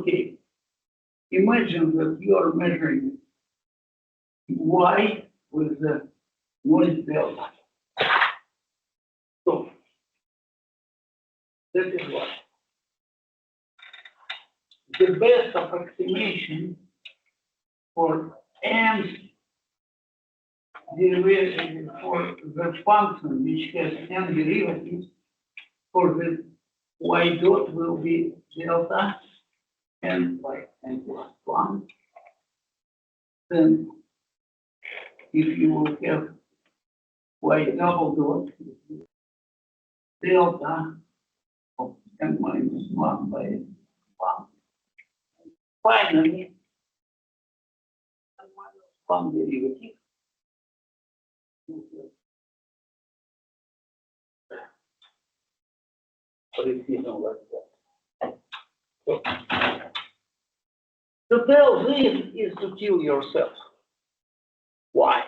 Okay, imagine that you are measuring y with the noise delta. So, that is what. The best approximation for n derivative for the function which has n derivatives for the y dot will be delta n by n plus 1. Then if you will have y double dot delta of n minus 1 by 1. Finally, n minus 1 derivative. Precision like that. So, to tell this is to kill yourself. Why?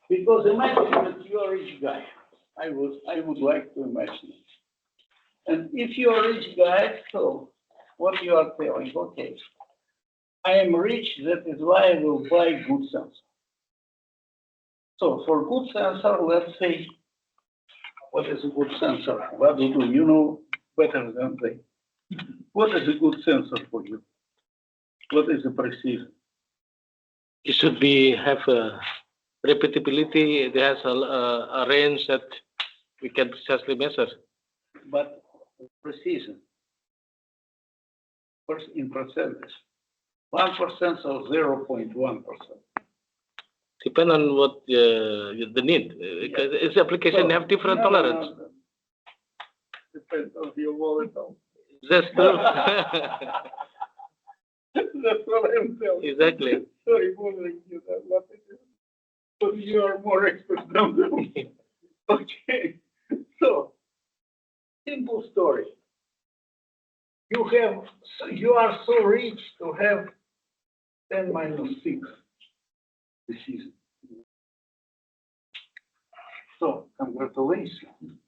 Because imagine that you are a rich guy. I would like to imagine it. And if you are a rich guy, so what you are telling, okay, I am rich, that is why I will buy good sensor. So for good sensor, let's say, what is a good sensor? What do you do? You know better than they. What is a good sensor for you? What is the precision? It should have a repeatability. It has a range that we can precisely measure. But precision, first in percentage, 1% or 0.1%. Depend on what the need. Yes. Its application have different tolerance. No. Depends on your wallet. That's true. That's what I'm telling you. Exactly. Sorry, bothering you that what it is. But you are more expert than me. Okay. So, simple story. You are so rich to have 10 minus 6 decision. So, congratulations.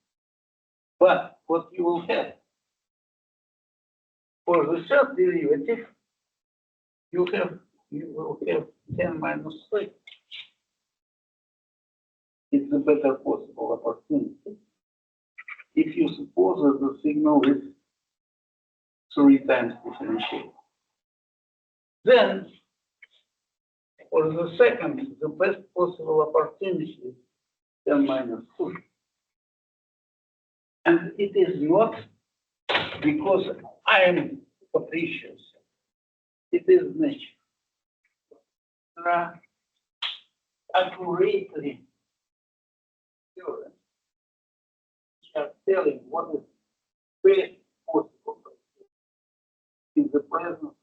But what you will have for the third derivative, you will have 10 minus 3. It's a better possible opportunity if you suppose that the signal is 3 times differentiated. Then, for the second, the best possible opportunity is 10 minus 2. And it is not because I am capricious. It is nature. There are accurately theorems which are telling what is best possible in the presence.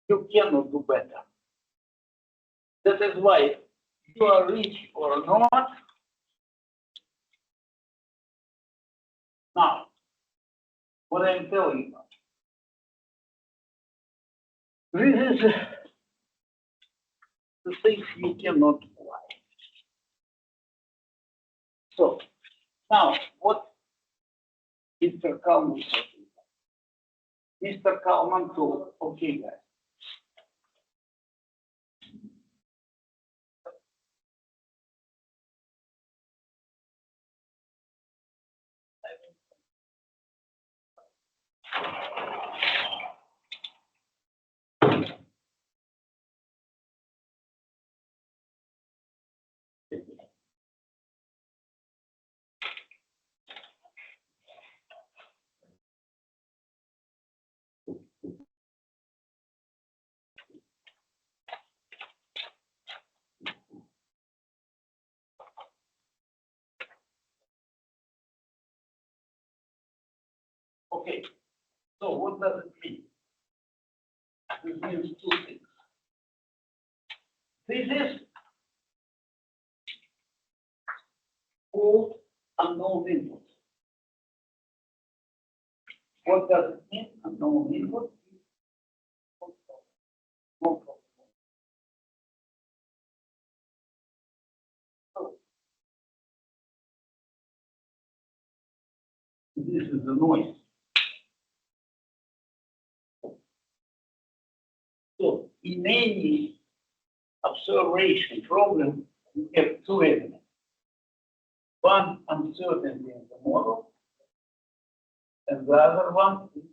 You cannot do better. That is why you are rich or not. Now, what I'm telling you, this is the things you cannot apply. So, now, what Mr. Kalman said? Mr. Kalman told, okay, guys. Okay, so what does it mean? This means two things. This is called unknown input. What does it mean? Unknown input. No problem. So, this is the noise. So in any observation problem, you have two elements. One, uncertainty in the model, and the other one is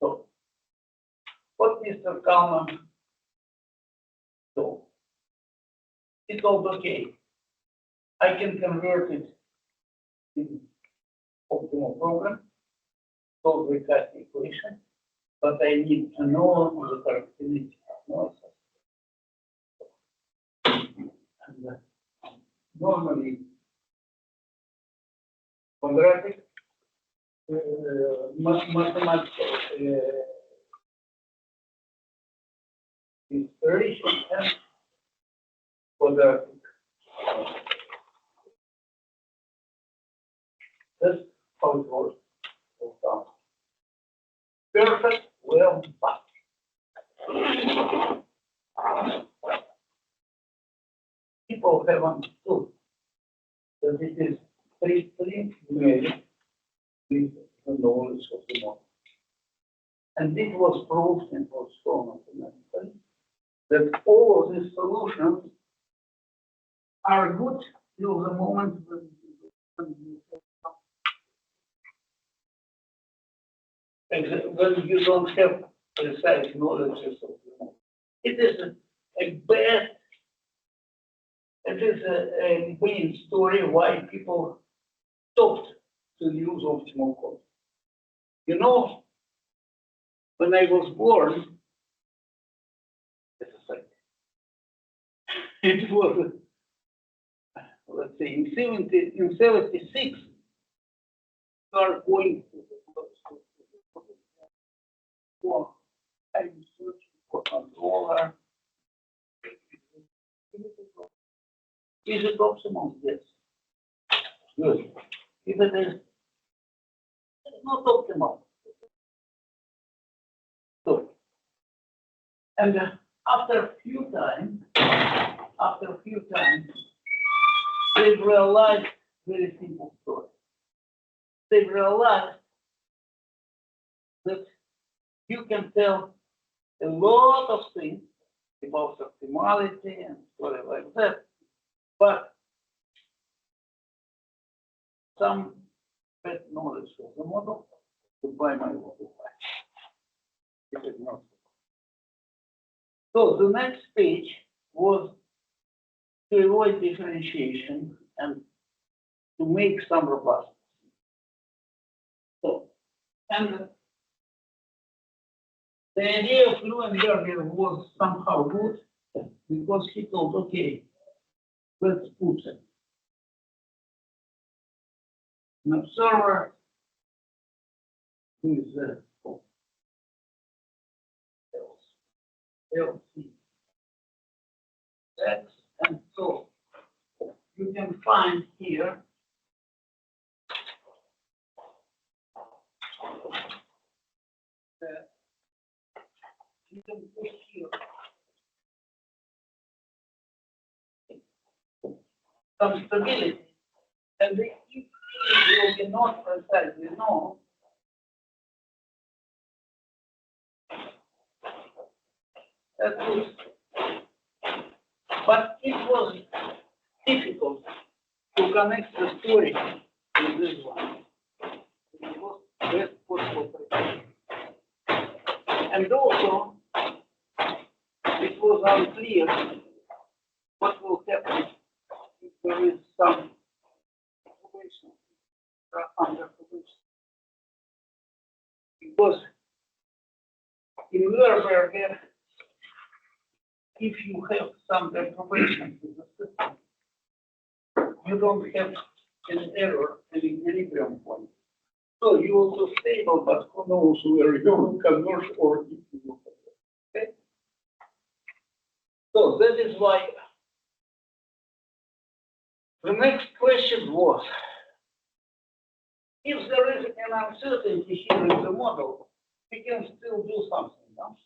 so. What Mr. Kalman told, he told, okay, I can convert it in optimal program, solve the exact equation, but I need to know the characteristics of noises. And normally, quadratic mathematics is rich and quadratic. That's how it works. Perfect, well, but people have understood that it is strictly numeric with the knowledge of the model. And it was proved and was shown mathematically that all of these solutions are good till the moment when you don't have precise knowledge of the model. It is a bad, it is a main story why people stopped to use optimal code. You know, when I was born, it was, let's say, in 76, we are going to for I'm searching for controller. Is it optimal? Yes. Good. If it is not optimal. So, and after a few times, they realized very simple story. They realized that you can tell a lot of things about optimality and story like that, but some bad knowledge of the model to buy my model back. It is not. So the next page was to avoid differentiation and to make some robustness. So, and the idea of Leonid was somehow good because he thought, okay, let's put an observer who is LC X, and so you can find here that you can put here some stability, and if you cannot precisely know, that is, but it was difficult to connect the story with this one. It was best possible prediction. And also, it was unclear what will happen if there is some probation under probation. Because in Nuremberg, if you have some deprivation in the system, you don't have an error, an equilibrium point. So you will be stable, but who knows where you will converge or if you will converge. Okay? So that is why the next question was, if there is an uncertainty here in the model, we can still do something, no?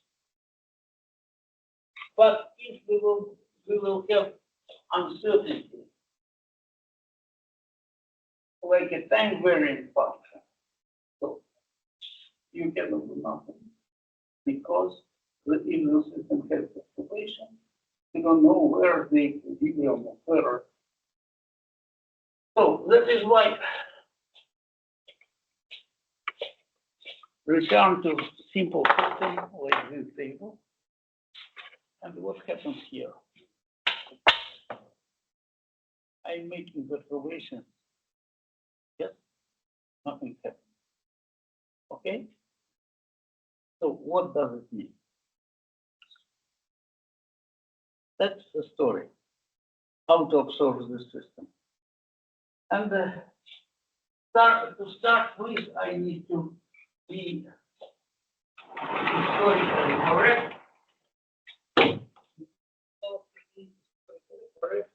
But if we will have uncertainty, like a time varying function, so you cannot do nothing. because the immune system has fluctuation. We don't know where the equilibrium of error. So that is why return to simple system like this table. And what happens here? I'm making the observation. Yes, nothing happens. Okay? So what does it mean? That's the story. How to observe the system. And to start with, I need to be historically correct. Correct.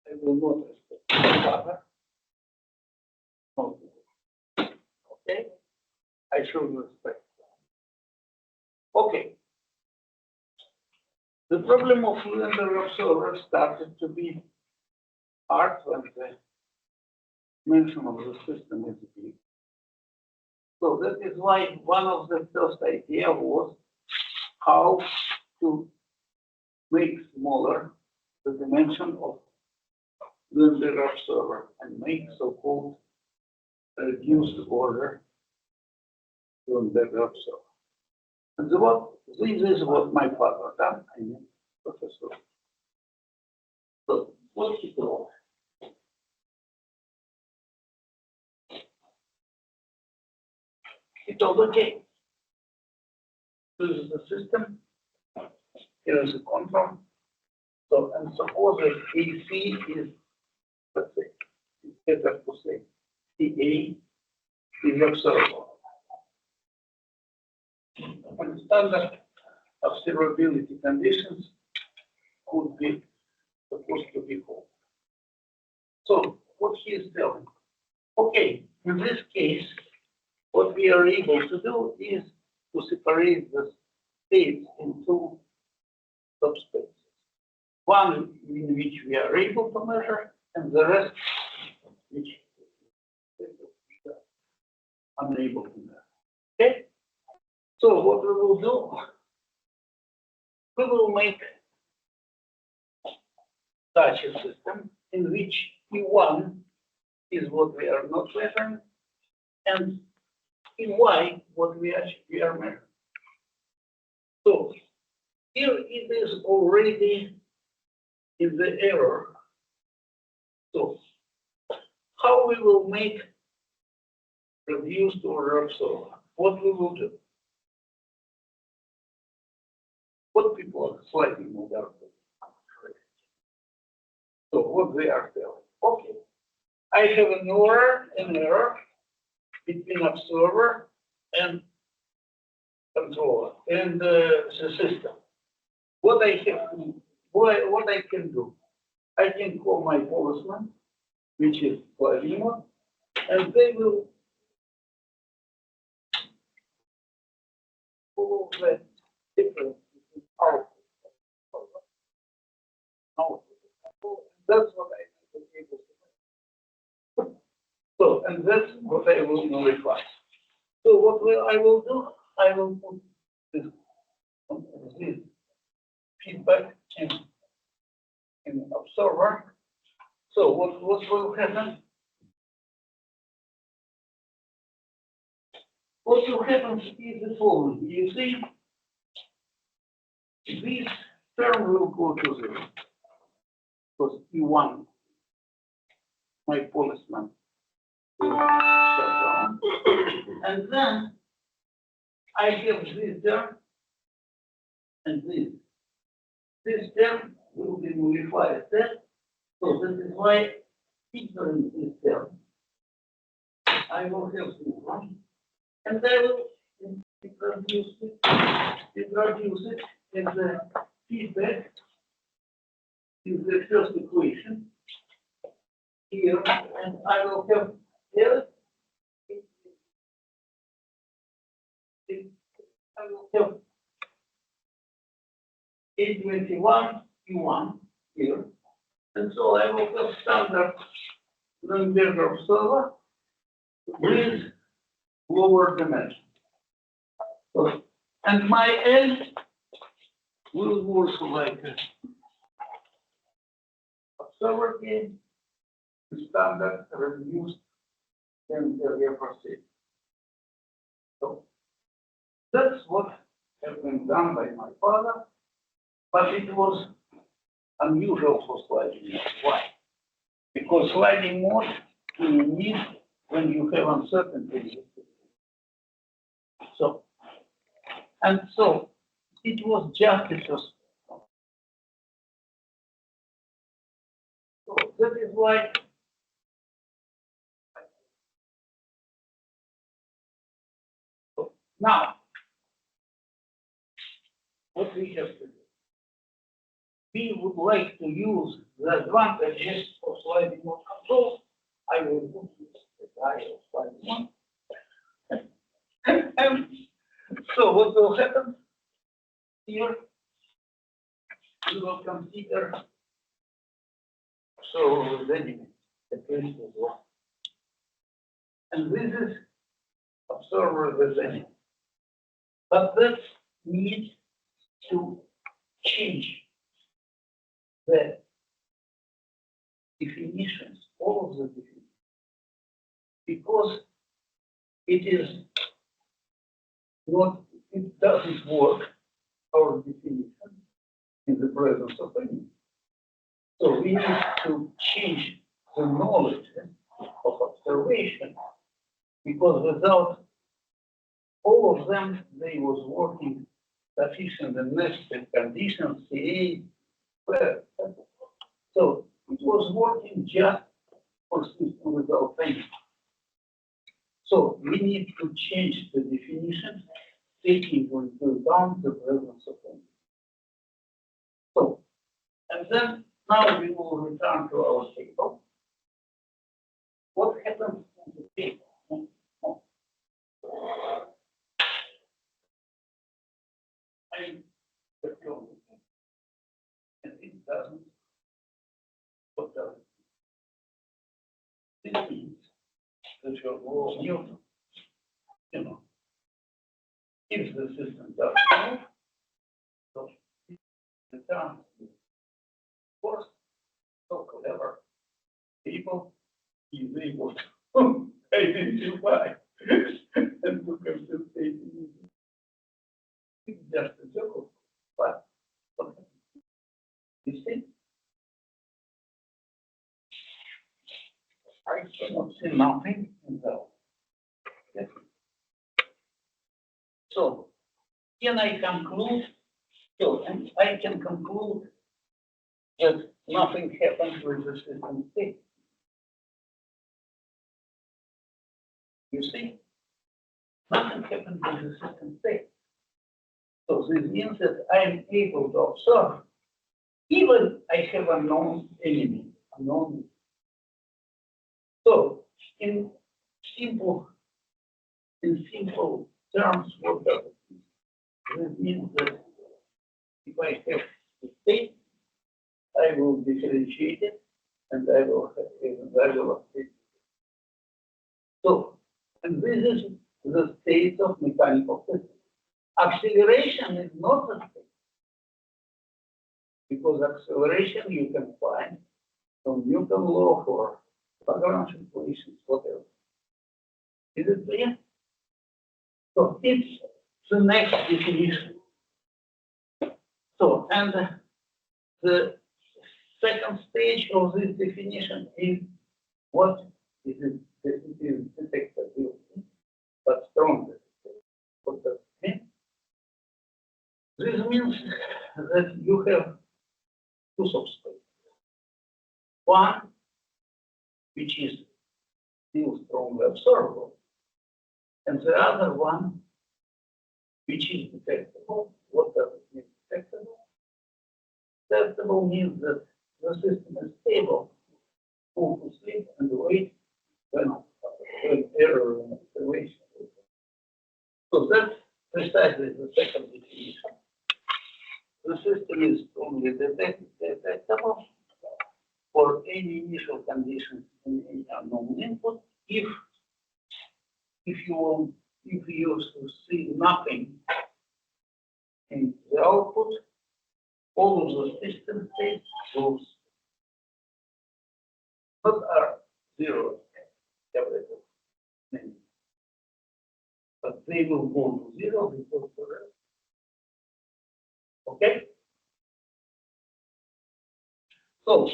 I will not respect my father. Okay? I should respect. Okay. The problem of Leonid observer started to be hard when the mention of the system is big. So that is why one of the first idea was how to make smaller the dimension of the observer and make so-called reduced order to the observer. And this is what my father done, I mean, professor. So what he told? He told, okay, this is the system, here is the control. So, and suppose that AC is, let's say, it's better to say, CA is observable. And standard observability conditions could be supposed to be whole. So, what he is telling, okay, in this case, what we are able to do is to separate the states into subspaces. One in which we are able to measure, and the rest which we are unable to measure. Okay? So what we will do, we will make such a system in which P1 is what we are not measuring, and in Y, what we are measuring. So here it is already in the error. So how we will make reduced order observer? What we will do? What people are slightly more dark. So what they are telling? Okay, I have an error between observer and controller and the system. What I have to, what I can do? I can call my policeman, which is Vladimir, and they will follow the difference between output and output. That's what I will be able to do. So, and that's what I will modify. So what I will do, I will put this feedback in observer. So what will happen? What will happen is the following. You see, this term will go to zero. Because P1, my policeman, will shut down. And then I have this term and this. This term will be modified. So that is why ignoring this term, I will have this one. And I will introduce it in the feedback in the first equation here, and I will have L. I will have A21 P1 here, and so I will have standard Nonlinear observer with lower dimension. So And my L will work like observer gain, standard reduced and proceed. So that's what has been done by my father, but it was unusual for sliding mode. Why? Because sliding mode you need when you have uncertainty. So, and so it was just a first. So that is why now what we have to do. We would like to use the advantages of sliding mode control. I will put the guy of sliding mode. And so what will happen here? We will consider so the enemy, the place is one. And this is observer the enemy. But that needs to change the definitions, all of the definitions, because it is not, it doesn't work, our definition, in the presence of any. So we need to change the knowledge of observation, because without all of them, they was working sufficient and necessary conditions, CA, so it was working just for system without any. So we need to change the definition, taking into account the presence of any. So, and then now we will return to our table. What happens in the table? And it doesn't. What does it? This means that your law of Newton, if the system does move, so the term is force, so clever people is able to identify and to compensate. It's just a joke, but you see, I cannot see nothing in the. Yes. So, can I conclude? So, and I can conclude that nothing happens with the system state. You see, nothing happens with the system state. So this means that I am able to observe, even I have a known enemy, So in simple terms, what does it mean? This means that if I have the state, I will differentiate it, and I will update it. So, and this is the state of mechanical system. Acceleration is not the state, because acceleration you can find from Newton law for Lagrange equations, whatever. Is it clear? So it's the next definition. So, and the second stage of this definition is what is it? It is detectability, but stronger. What does it mean? This means that you have two substrates. One, which is still strongly observable, and the other one, which is detectable. What does it mean, detectable? Detectable means that the system is stable, fall to sleep, and wait when error in observation. So that's precisely the second definition. The system is only detectable for any initial conditions in any unknown input if you see nothing in the output, all of the system states goes, not are zero, but they will go to zero because the rest. Okay? So,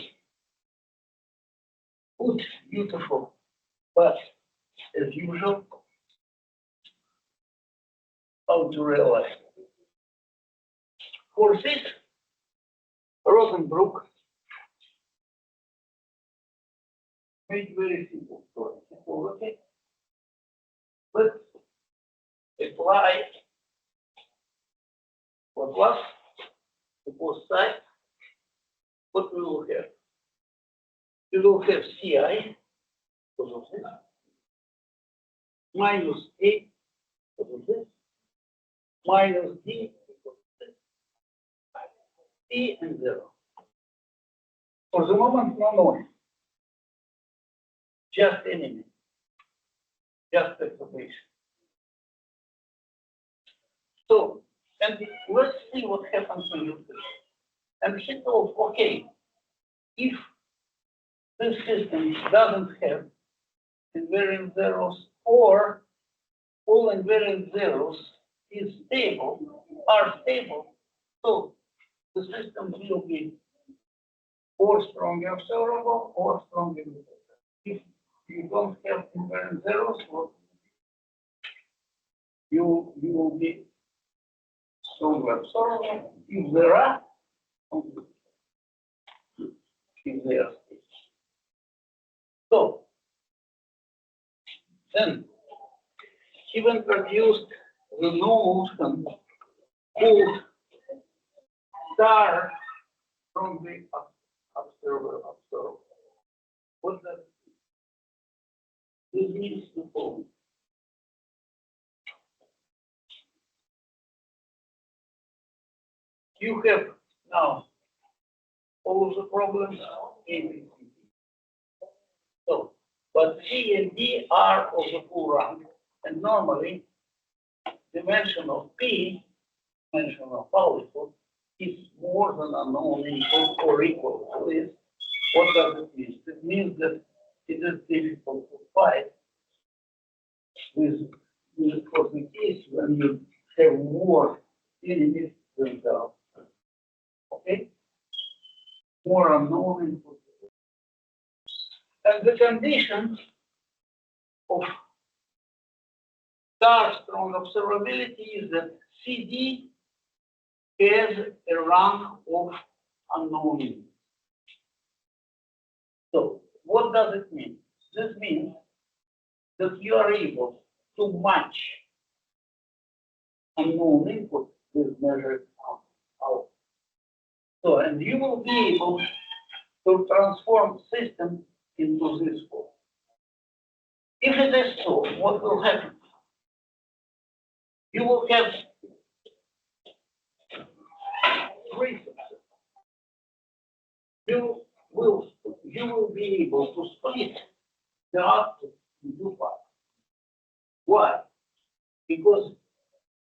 good, beautiful, but as usual, how to realize. For this, Rosenbrook made very simple story. Okay, let's apply what was to both sides. What we will have? We will have Ci because of this, minus A because of this, minus D because of this, P and 0. For the moment, no noise. Just enemy. Just perturbation. So, and let's see what happens when you do this. And he told, okay, if this system doesn't have invariant zeros or all invariant zeros is stable, are stable, so the system will be or strongly observable or strongly observable. If you don't have invariant zeros, you will be strongly observable. If there are, if they are stable. So then he introduced the notion called star from the observer. What does this means to follow? You have now all of the problems A, B, C, D. So, but C and D are of the full rank, and normally dimension of P, dimension of output, is more than unknown input or equal to this. What does it mean? It means that it is difficult to fight with for the case when you have more enemies themselves. Okay? More unknown input. And the condition of star strong observability is that CD has a rank of unknown inputs. So, what does it mean? This means that you are able to match unknown input with measured output. So, and you will be able to transform system into this form. If it is so, what will happen? You will have three systems. You will be able to split the output in two parts. Why? Because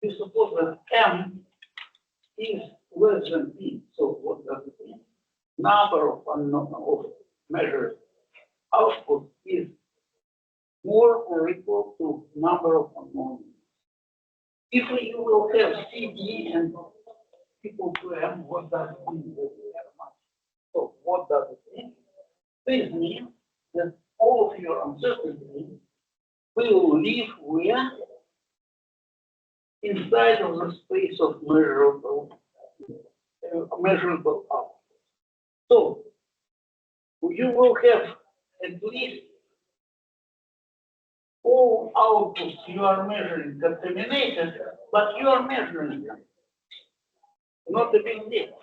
you suppose that M is less than P. So what does it mean? Number of measured output is more or equal to number of unknown. If you will have CD and equal to M, what does it mean? So what does it mean? This means that all of your uncertainty will live where? Inside of the space of measurable output. So you will have at least all outputs you are measuring contaminated, but you are measuring them. Not a big deal.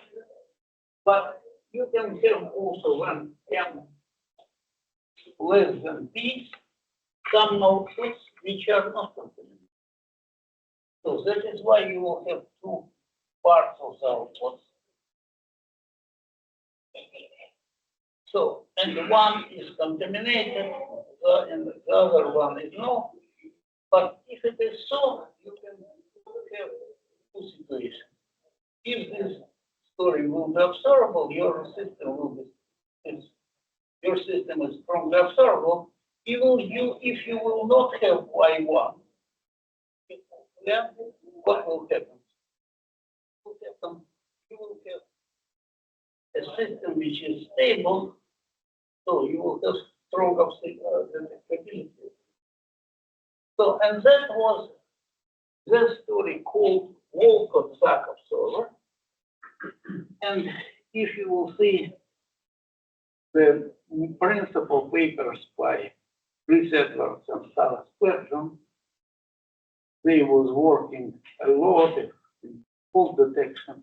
But you can have also when M less than P, some outputs which are not contaminated. So that is why you will have two parts of the outputs. So, and one is contaminated, and the other one is no. But if it is so, you can have two situations. if this story will be observable, your system will be, your system is strongly observable, even if you will not have Y1, then what will happen? You will have a system which is stable, so you will have strong detectability. So, and that was the story called Walcott-Zach observer. And if you will see the principal papers by Resettlers and Sarah Spectrum, they was working a lot in fault detection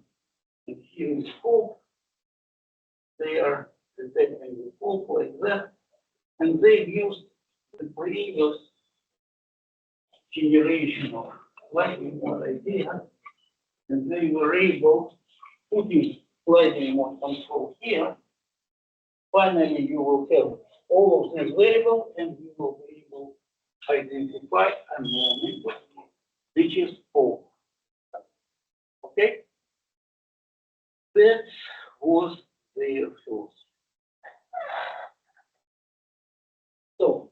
and hearing fault. They are detecting the fault like that, and they used the previous generation of lightning mode idea, and they were able, putting lightning mode control here, finally you will have all of these variables and you will be able to identify a moment which is fault. Okay? That was their source. So,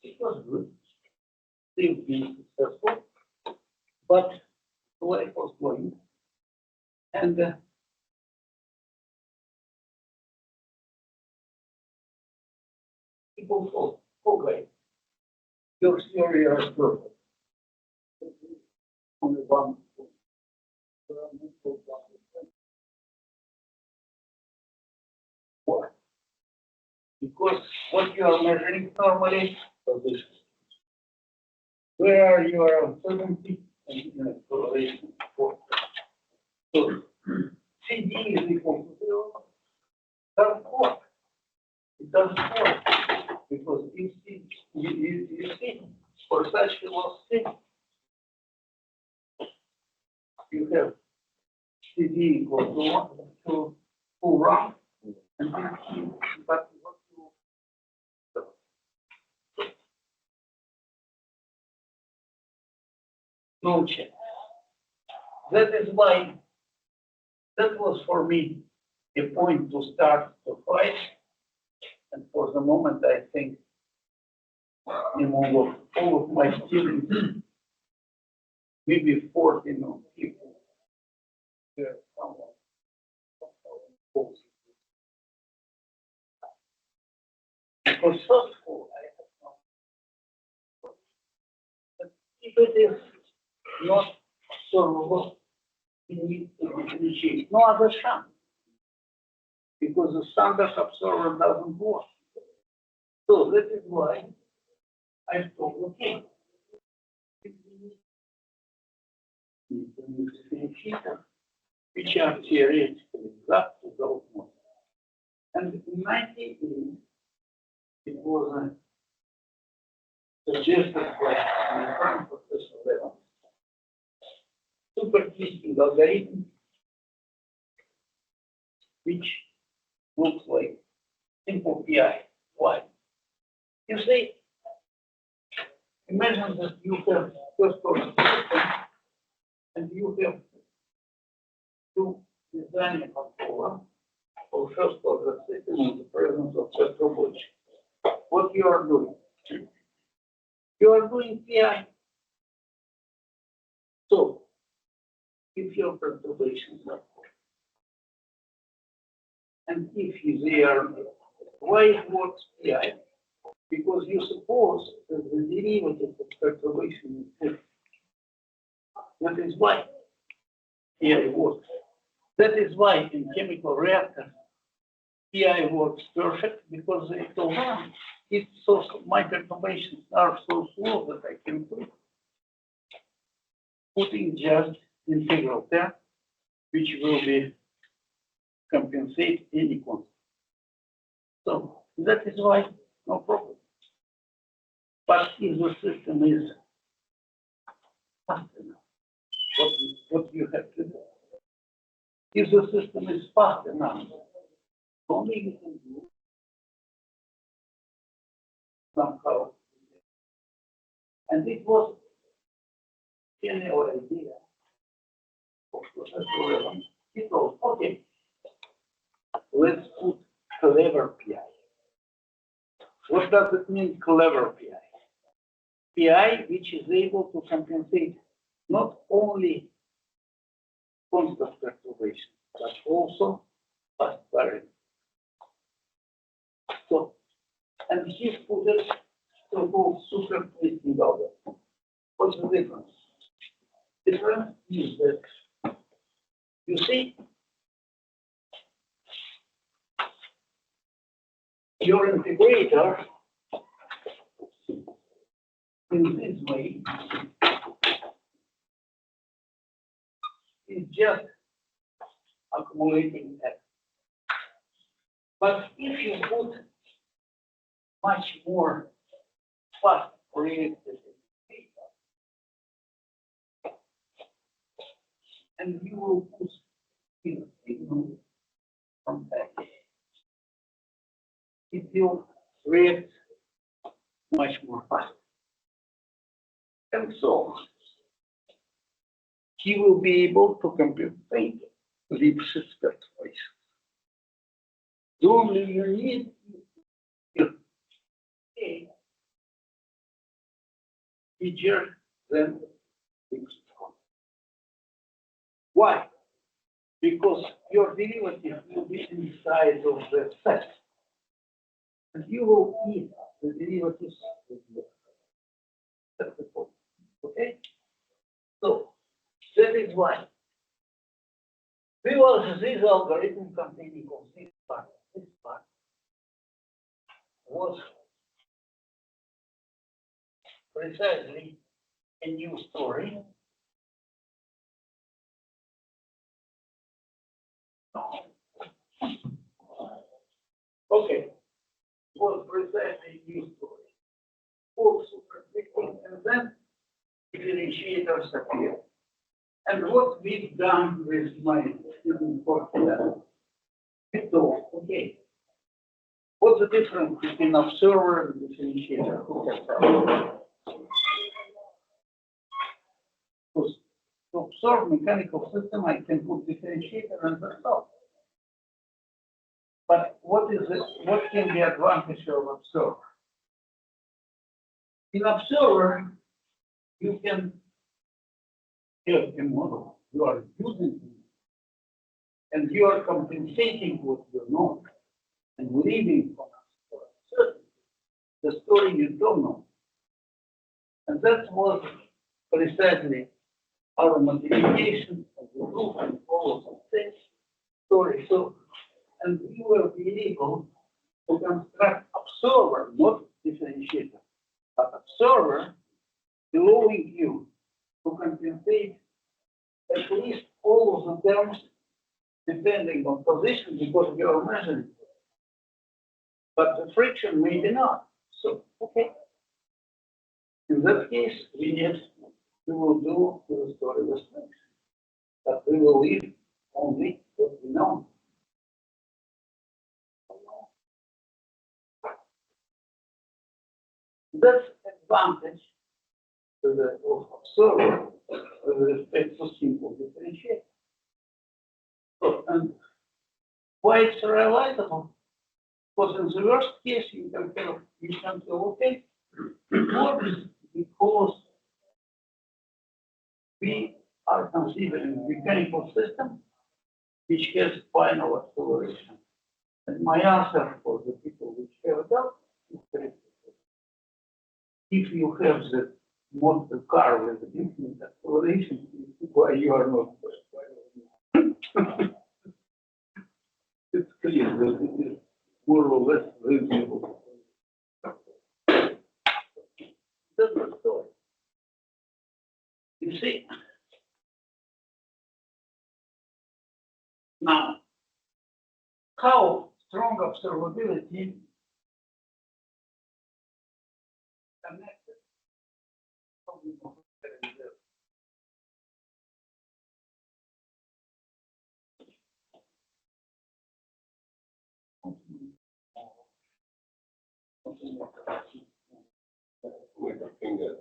it was good. They've been successful, but life was going. And people thought, okay, your theory is perfect. Only one. Why? Because what you are measuring normally is this. Where are your uncertainty and correlation for? So CD is equal to 0. Doesn't work. It doesn't work because you see for such velocity you have CD equal to 2 round and but what you no check. That is why that was for me a point to start the fight. And for the moment, I think among all of my students, maybe 40 people, there someone. Because first of all, I have no. But if it is not solvable, you need to differentiate. No other chance. Because the standard observer doesn't work. So that is why I thought, okay, which are theoretically exact to those models. And in 1988, it was suggested by my friend Professor Leonid, super twisting algorithm, which looks like simple PI. Why? You see, imagine that you have first order system and you have two design controller or first order system in the presence of perturbation. What you are doing? You are doing PI. So, if your perturbations are and if they are, why it works PI? Because you suppose that the derivative of perturbation is zero. That is why PI works. That is why in chemical reactors, PI works perfect because they told it's so my perturbations are so slow that I can putting just integral term, which will be compensate any constant. So that is why no problem. But if the system is fast enough, what you have to do? If the system is fast enough, only you can do somehow. And it was general idea of relevant. He told, okay, let's put clever PI. What does it mean, clever PI? PI which is able to compensate not only constant perturbation, but also fast variance. So, and he put it so-called super twisting order. What's the difference? Difference is that, you see, your integrator in this way is just accumulating X. But if you put much more fast reactive data, and you will put in signal from that, it will react much more fast. And so he will be able to compensate Lipschitz perturbations. The only you need is a feature than Lipschitz. Why? Because your derivative will be inside of the set. And you will eat the derivatives with the That's the point. Okay? So that is why we was this algorithm containing of this part was precisely a new story. Okay, was precisely a new story. Full superfitting, and then differentiators appear. And what we've done with my student for that, we thought, okay, what's the difference between observer and differentiator? Who can tell? Because to observe mechanical system, I can put differentiator and the stop. But what is it? What can be advantage of observer? In observer, you can have a model. You are using it, and you are compensating what you know and leaving for certain the story you don't know. And that was precisely our modification of the group and all of the things story. So, and we will be able to construct observer, not differentiator, but observer allowing you to compensate at least all of the terms depending on position because you are measuring. But the friction may be not. So, okay. In that case, we will do the story with friction. But we will leave only what we know. That's advantage to the observer with respect to simple differentiation. So, and why it's realizable? Because in the worst case, you can say, okay, it works because we are considering a mechanical system which has final acceleration. And my answer for the people which have that is very simple. If you have the motor car with infinite acceleration, why you are not it's clear that it is more or less reasonable. That's the story. You see, now, how strong observability connected with your finger.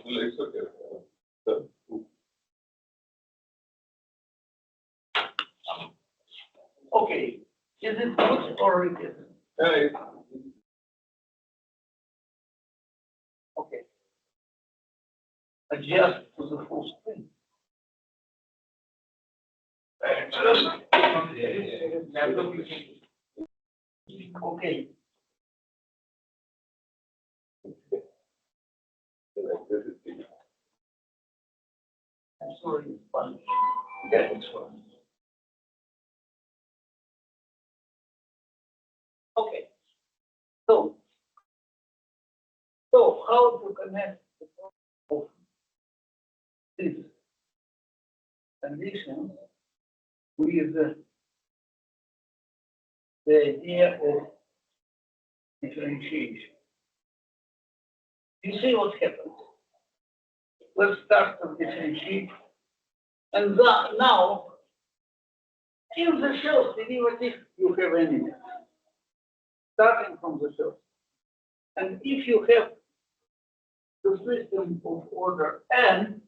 It's okay. Okay, is it good or it isn't? Hey, Okay. Adjust to the full screen. Okay. I'm sorry, it's fun. Yeah, it's fun. Okay. So how to connect the of these conditions with the idea of differentiation? You see what happens. Let's start to differentiate. And now, in the first derivative, you have enemies, starting from the first. And if you have the system of order n,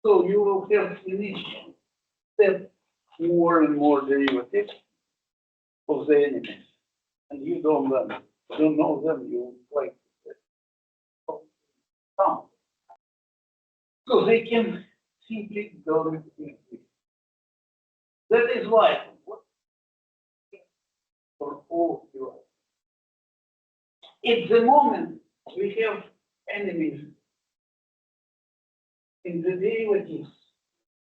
so you will have in each step more and more derivatives of the enemies. And you don't know them, you like some. So they can simply go into it. That is why for all of you, at the moment we have enemies in the derivatives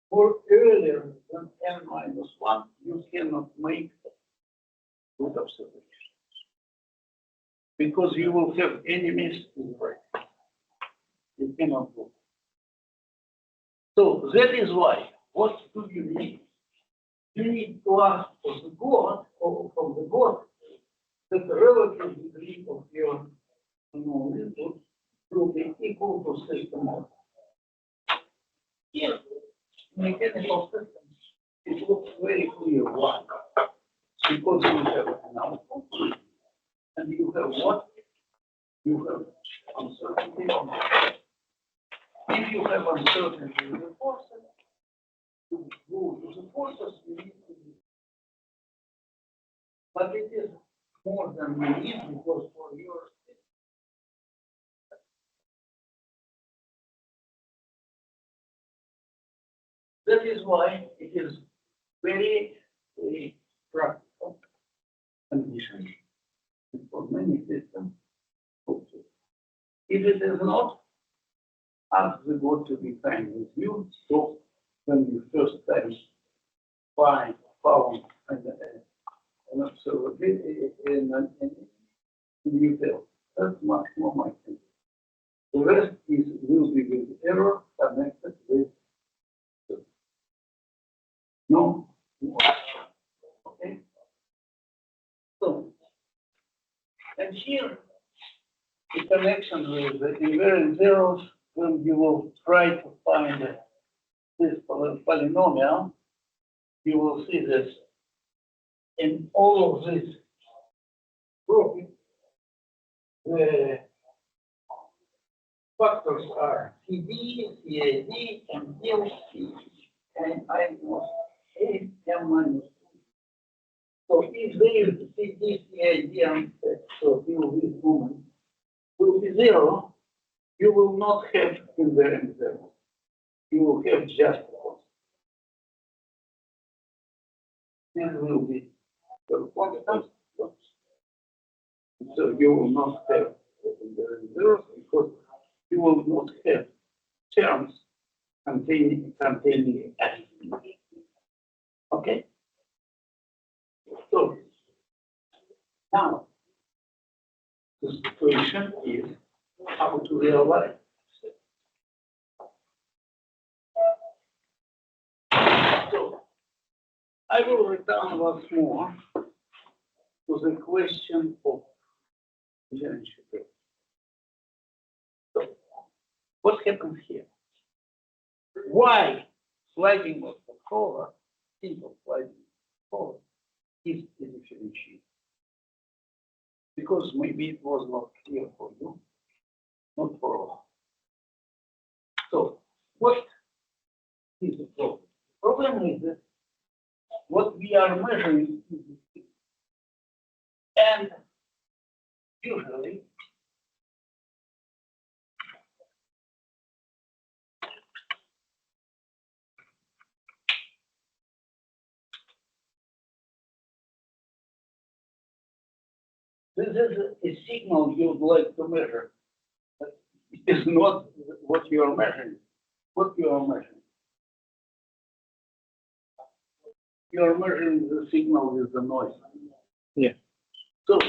or earlier than n minus 1, you cannot make good observations. Because you will have enemies in the right. You cannot go. So that is why, what do you need? You need to ask for the God, or from the God, that the relative degree of your known input will be equal to system order. Here, mechanical systems, it looks very clear why. Because you have an output, and you have what? You have uncertainty. If you have uncertainty in the forces, to go to the forces, you need to do. But it is more than you need because for your that is why it is very, very practical condition for many systems. Also. If it is not, ask the God to be kind with you. So when you first time found an observability in you tell, that's much more my thing. The rest will be with error connected with no more. Okay? So, and here, the connection with the invariant zeros, when you will try to find this polynomial, you will see this in all of these groups. The factors are CD, CAD, and DLC, and I was A, M minus 2. So if there is CD, CAD, and so till this moment will be 0, you will not have invariant zero. You will have just one. This will be the constant. So you will not have invariant zeros because you will not have terms containing everything. Okay? So now the situation is how to realize it. So I will return once more to the question of differentiability. So what happens here? Why sliding of the color, simple sliding of the color, is differentiated? Because maybe it was not clear for you, not for all. So what is the problem? The problem is that what we are measuring is the signal. And usually this is a signal you would like to measure. But it is not what you are measuring. What you are measuring? You are measuring the signal with the noise. Yeah. So,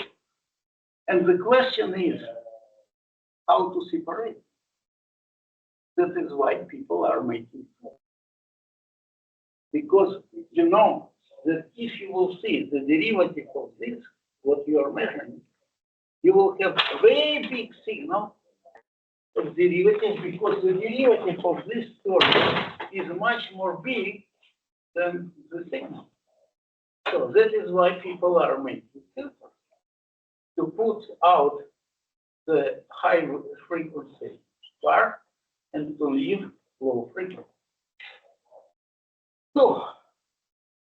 and the question is how to separate. That is why people are making fun. Because you know that if you will see the derivative of this, what you are measuring, you will have a very big signal of derivative because the derivative of this term is much more big than the signal. So that is why people are making filters to put out the high frequency part and to leave low frequency. So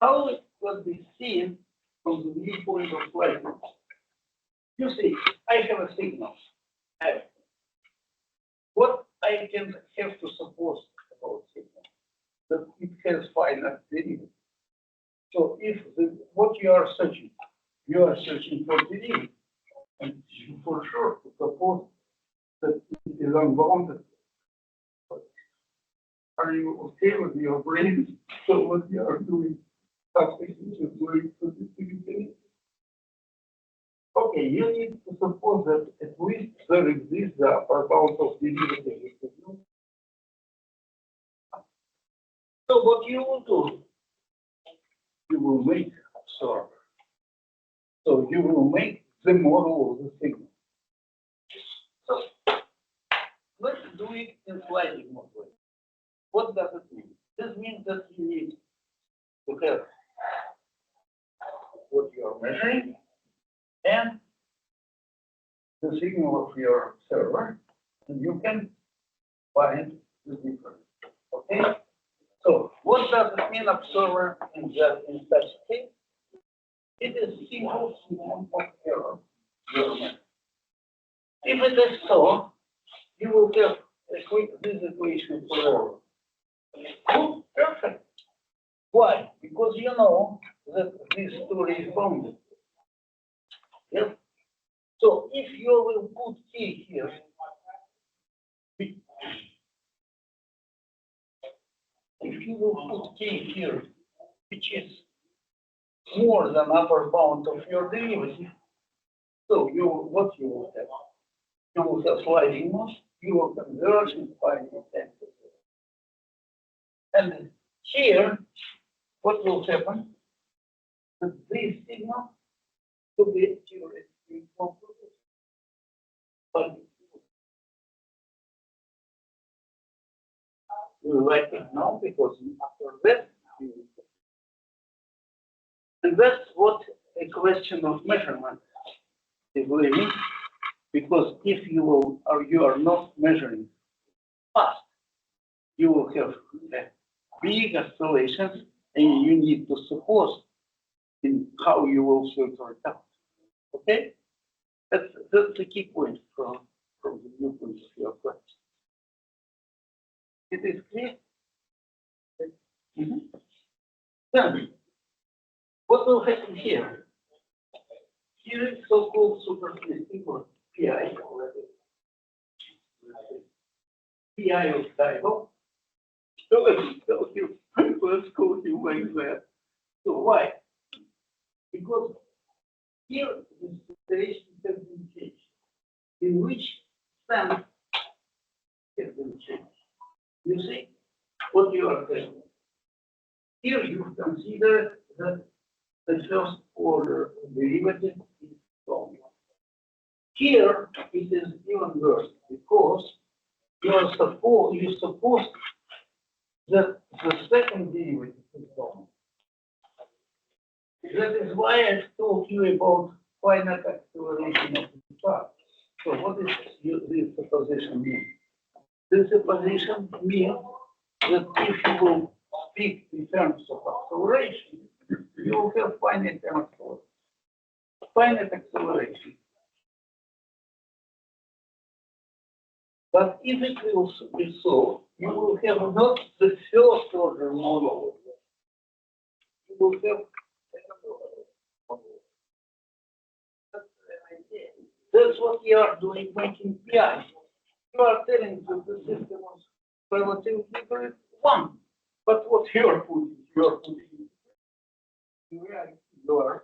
how it will be seen from the viewpoint of lightning? You see, I have a signal. What I can have to suppose about signal? That it has finite derivative. So if what you are searching for derivative, and you for sure to suppose that it is unbounded. But are you okay with your brain? So what you are doing, something which is going to distribute? Okay, you need to suppose that at least there exists the upper bound of derivative. So what you will do, you will make absorber. So you will make the model of the signal. So let's do it in slightly more way. What does it mean? This means that you need to have what you are measuring and the signal of your server, and you can find the difference. Okay? So what does it mean observer in such case? It is simple form of error. If it is so, you will have this equation for error. Oh, perfect. Why? Because you know that this story is bounded. Yes? So if you will put k here, if you will put k here, which is more than upper bound of your derivative, so what you will have? You will have sliding motion, you will converge and find the center. And here, what will happen? That this signal will be theoretically computed. But we like it now because after that, and that's what a question of measurement is really, because if you will or you are not measuring fast, you will have big oscillations, and you need to suppose in how you will filter it out. Okay, that's the key point from the viewpoint of your question. It is clear. Then, what will happen here? Here is so-called supersystem or PI. PI of tidal. So let's call him like that. So why? Because here the situation has been changed. In which sense has been changed? You see what you are saying. Here you consider that the first order derivative is gone. Here it is even worse because you suppose that the second derivative is gone. That is why I told you about finite acceleration of the part. So what does this supposition mean? This supposition means that if you will speak in terms of acceleration, you will have finite time acceleration. Finite acceleration. But if it will be so, you will have not the first order model. You will have that's what you are doing, making PI. You are telling that the system of relativity is one. But what you are putting in reality, you are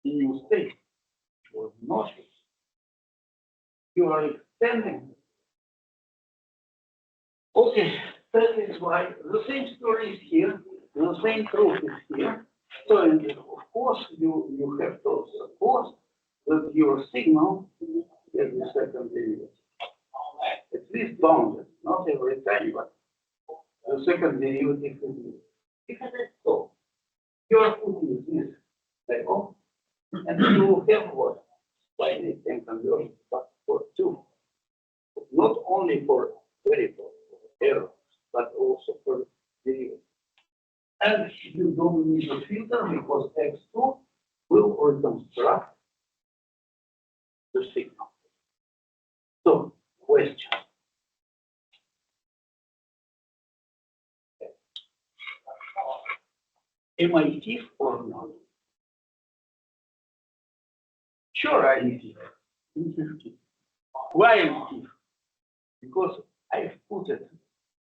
in new state. You are not. You are extending. Okay, that is why the same story is here, the same truth is here. So, and of course, you have to suppose that your signal is the second derivative. At least bounded, not every time, but the second derivative is this. If it is so, you are putting this level, and you will have what? Finite time conversion, but for two. Not only for variable errors, but also for derivative. And you don't need a filter because X2 will reconstruct the signal. So, question. Am I thief or not? Sure, I'm thief. Why am I thief? Because I've put it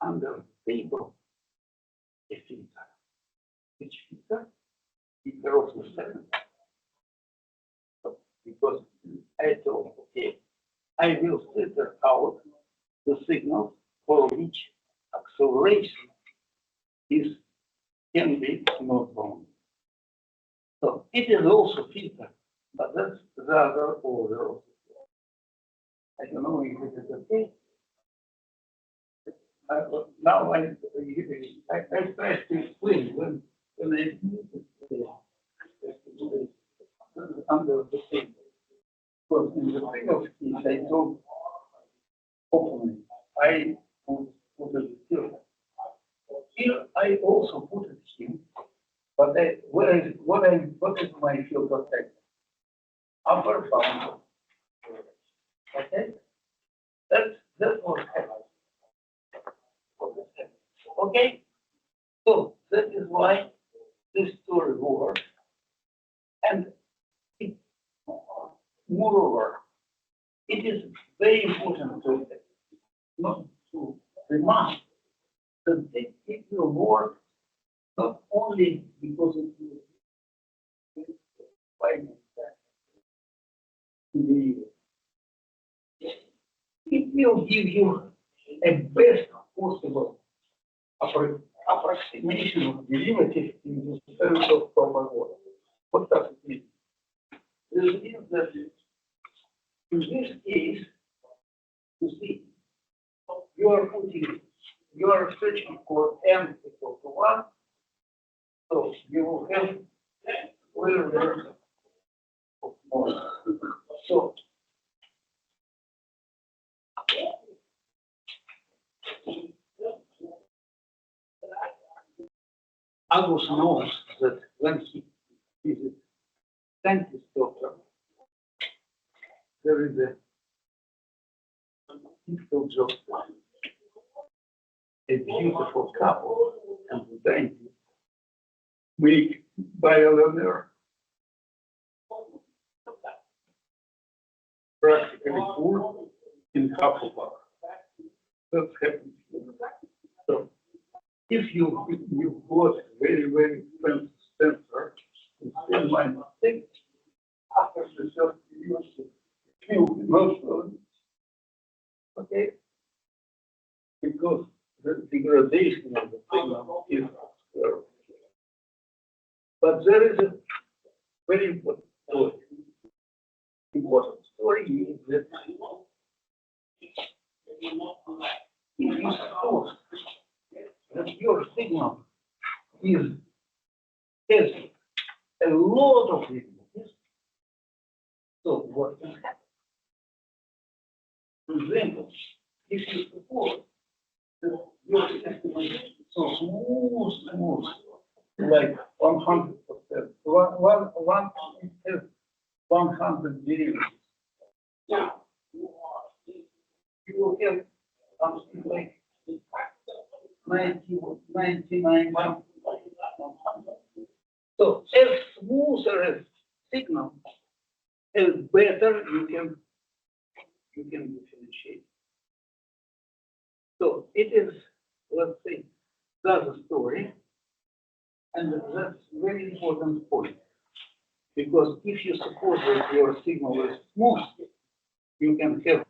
under the table a filter. Which filter? Filter of the second. Because I thought, okay, I will filter out the signals for which acceleration can be not bounded. So it is also filter, but that's the other order of it. I don't know if it is okay. Now I try to explain when I under the table. Because in the previous case I told openly, I put it here. Here I also put it here, but what is my filter text? Upper bound. Okay? That's what happens. Okay? So that is why this story works. And moreover, it is very important to not to remark that it will work not only because it will find it will give you a best possible approximation of derivative in the terms of proper order. What does it mean? It means that in this case, you see, you are searching for n equal to 1, so you will have square root of 1. So Agus knows that when he visits dentist doctor, there is a typical joke. A beautiful couple and the dentist make billionaire practically poor in half of hour. That's happening. So if you got very, very expensive sensor, it's still my mistake. After the self use few emotional, okay? Because the degradation of the signal is obscure. But there is a very important story. Important story is that if you suppose that your signal has a lot of derivatives, so what can happen? For example, if you suppose that your system is so smooth, like 100%, one has 100 derivatives. You will have something like 99. So as smoother as signal, as better you can differentiate. So it is, let's say, that's a story, and that's very important point. Because if you suppose that your signal is smooth, you can have,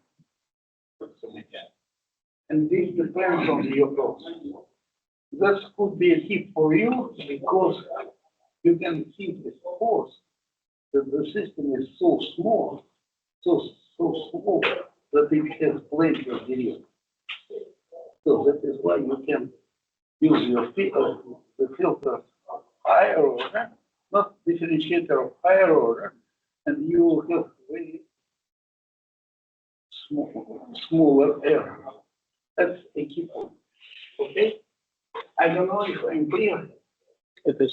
and this depends on your process. That could be a tip for you because you can simply suppose that the system is so small, so small that it has plenty of derivatives. So that is why you can use your the filters of higher order, not differentiator of higher order, and you will have very smaller error. That's a key point. Okay? I don't know if I'm clear. It is.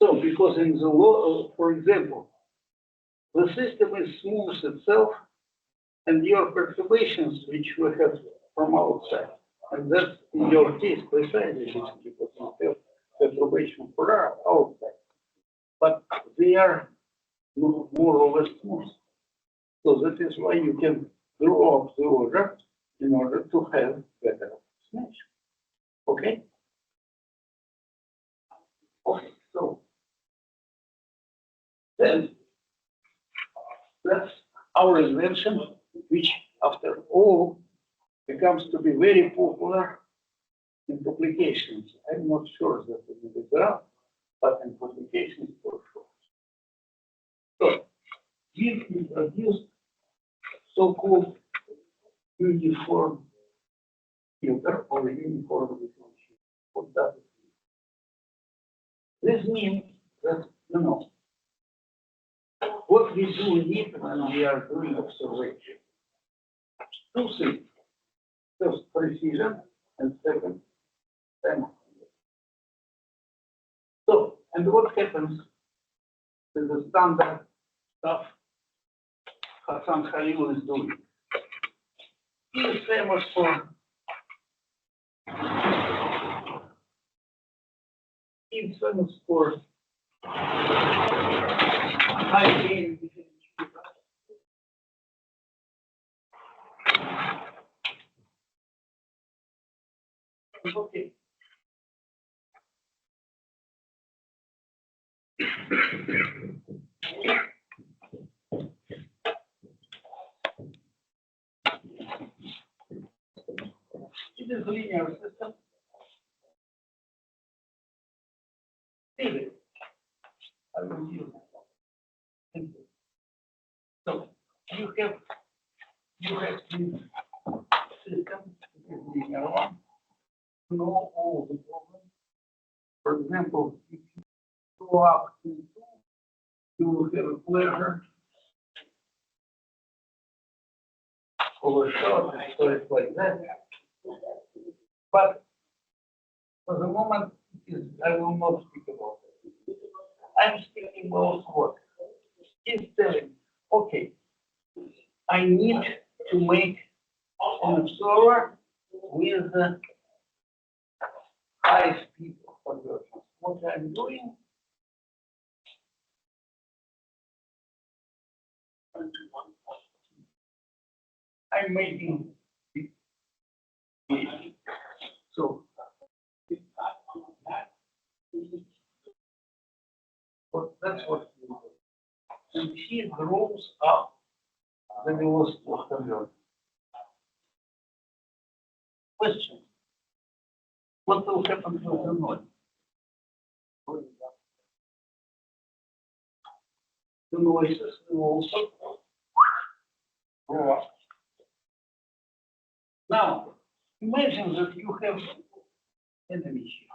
So, because in the law, for example, the system is smooth itself, and your perturbations, which we have from outside, and that's in your case precisely because you have perturbation for outside, but they are more or less smooth. So that is why you can draw up the order in order to have better approximation. Okay? Okay, so then that's our invention, which after all becomes to be very popular in publications. I'm not sure that in the graph, but in publications for sure. So we've introduced so-called uniform filter or uniform differentiation. What does it mean? This means that, what we do need when we are doing observation. Two things. First, precision, and second, time. So, and what happens with the standard stuff Hassan Khalil is doing? He is famous for high gain. Okay. It is a linear system. I will use it. So you have this system, this is linear one. You know all the problems. For example, if you go up to 2, you will have a pleasure of a shot, so it's like that. But for the moment, I will not speak about it. I'm speaking about what? He's telling, okay, I need to make an observer with high speed of conversion. What I'm doing, I'm making it. So, that's what you do. And he grows up the velocity of conversion. Question. What will happen to the noise? The noises will also grow up. Now, imagine that you have enemy here.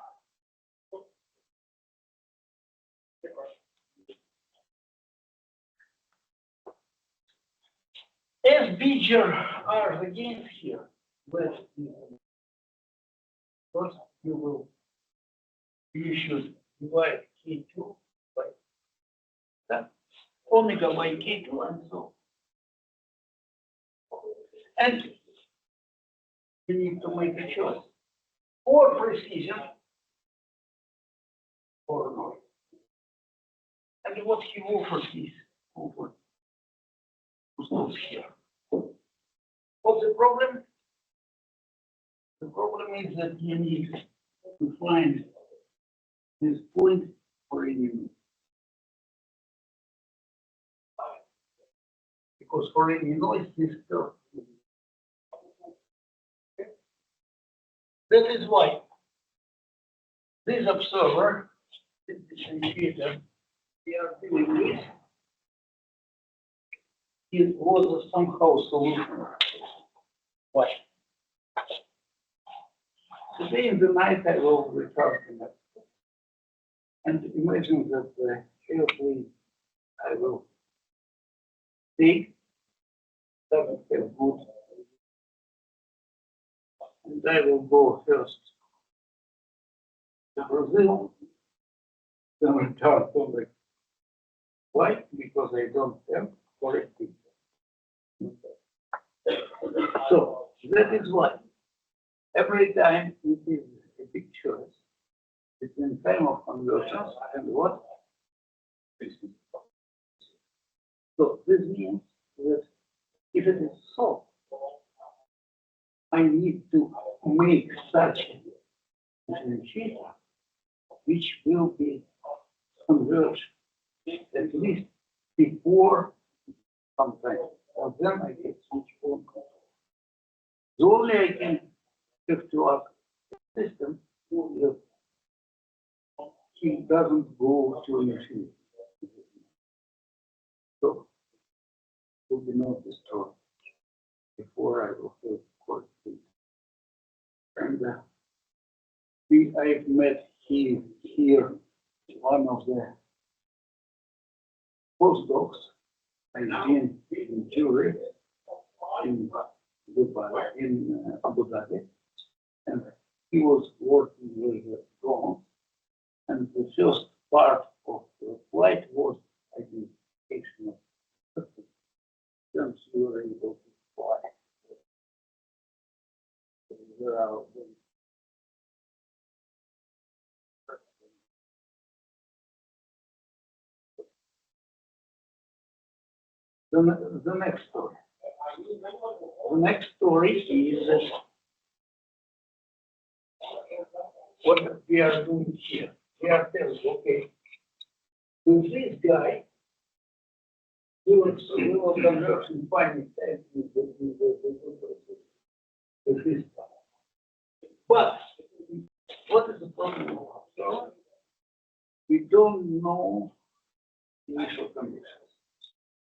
As bigger are the gains here. But first you should divide K2 by that omega by K2 and so on. And you need to make a choice for precision or not. And what he offers is over here. What's the problem? The problem is that you need to find this point for any unit. Because for any noise, this curve. That is why this observer, this differentiator, we are doing this, it was somehow solution. Why? Today in the night I will recharge the and imagine that the airplane I will take doesn't have good, and I will go first to Brazil, then return to the why? Because I don't have correct picture. So that is why every time it is a big choice between time of conversions and what? So this means that if it is so, I need to make such a differentiator which will be converged at least before some time, or then I get switch on. The only I can have to ask the system that he doesn't go to infinity. So it will be not destroyed before I will have correct things. And I've met here one of the postdocs. I've been in jury in Dubai, in Abu Dhabi, and he was working with drones. And the first part of the flight was identification of systems. Since we were able to fly. The next story. The next story is what we are doing here. We are telling, okay, with this guy, we will convert in finite time with this guy. But what is the problem? We don't know initial conditions.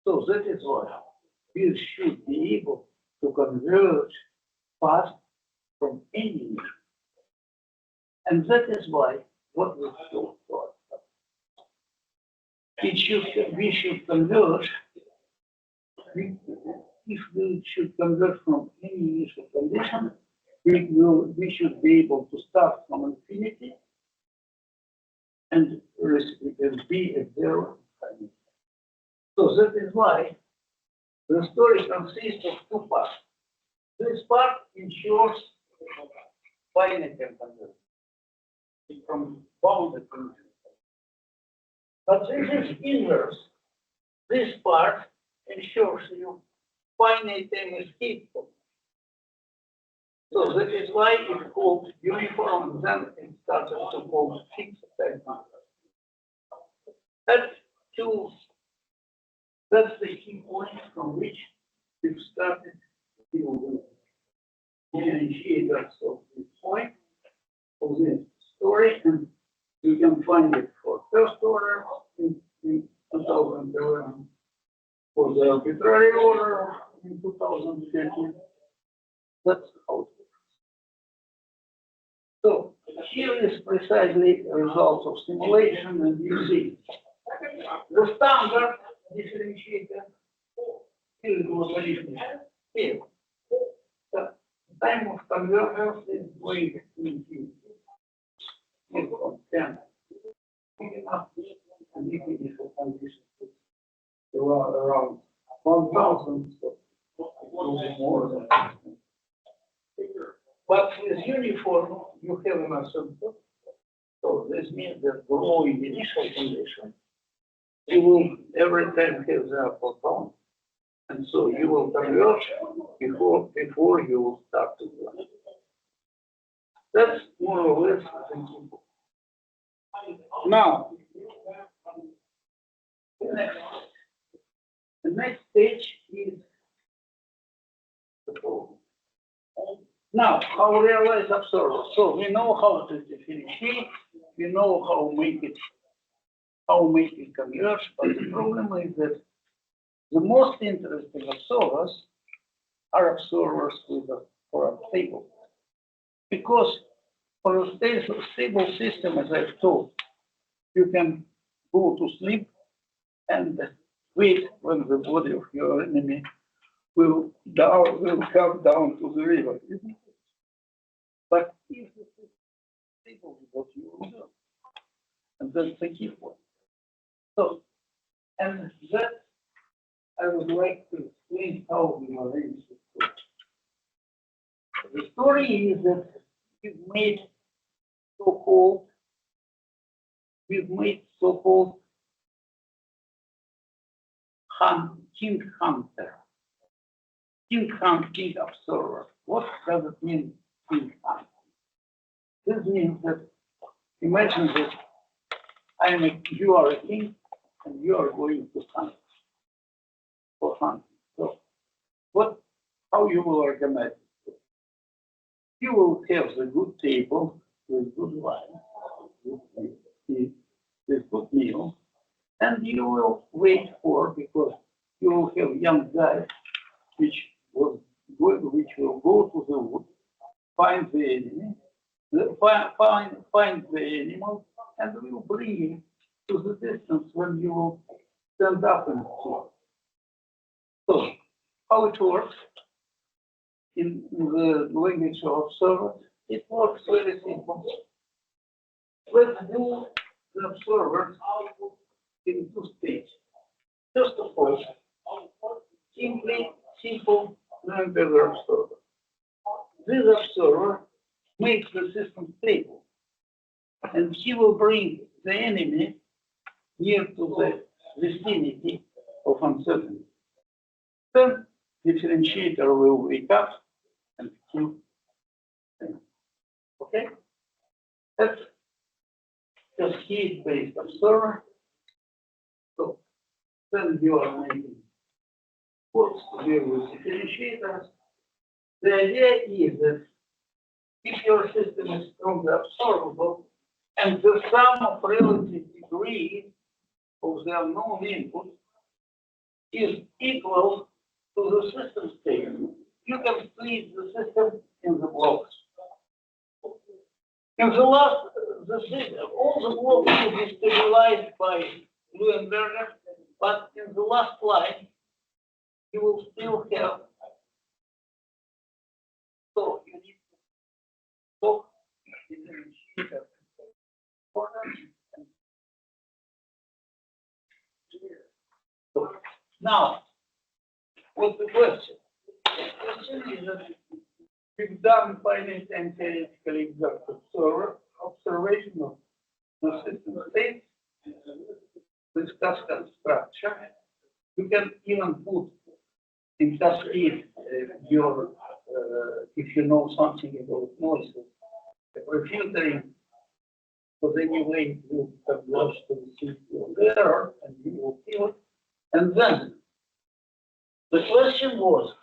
So that is why we should be able to converge fast from any issue. And that is why what we show for we should converge. If we should converge from any initial condition, we should be able to start from infinity and we can be at zero. So that is why the story consists of two parts. This part ensures finite conversion from bounded conditions. But this is inverse. This part ensures you finite time escape. So that is why it's called uniform, then it starts to called fixed time. That's the key point from which we've started to differentiate us of this point of this story, and you can find it for first order in 2011, for the arbitrary order in 2013. That's how it works. So here is precisely a result of simulation, and you see the standard differentiator here was here. time of convergence is going to infinity. Equal 10. Big enough and if initial conditions around 1,000, so it will be more than that. But with uniform, you have an asymptote. So this means that below initial condition, you will every time have the upper bound. And so you will converge before you will start to run. That's more or less simple. Now, the next stage is the problem. Now, how realize observer? So we know how to differentiate, we know how make it converge, but the problem is that the most interesting observers are observers for a stable. Because for a stable system, as I've told, you can go to sleep and wait when the body of your enemy will come down to the river. But if the system is stable, what you will do. And that's the key point. So, and that I would like to explain how we arrange the story. The story is that we've made so-called king hunter, king observer. What does it mean, king hunter? This means that imagine that you are a king and you are going to hunt for hunting. So how you will organize it? You will have the good table with good wine, with good meal, and you will wait because you will have young guys which will go to the wood, find the enemy, find the animal, and will bring it to the distance when you will stand up and see. So, how it works in the language of observers, it works very simple. Let's do the observers in two stages. First of all, simple non-behavior observer. This observer makes the system stable, and he will bring the enemy near to the vicinity of uncertainty. Then differentiator will wake up and kill them. Okay? That's just heat-based observer. So then you are making works to deal with differentiators. The idea is that if your system is strongly observable and the sum of relative degree of the unknown input is equal to the system state, you can split the system in the blocks. In the last, all the blocks will be stabilized by Leuenberger, but in the last line, you will still have. So you need to talk differentiator. Now, what's the question? The question is that we've done finite and theoretically exact observation of the system states, discuss structure. You can even put in cascade if you know something about noises, the filtering, because anyway it will converge to the system error and you will kill it. And then the question was,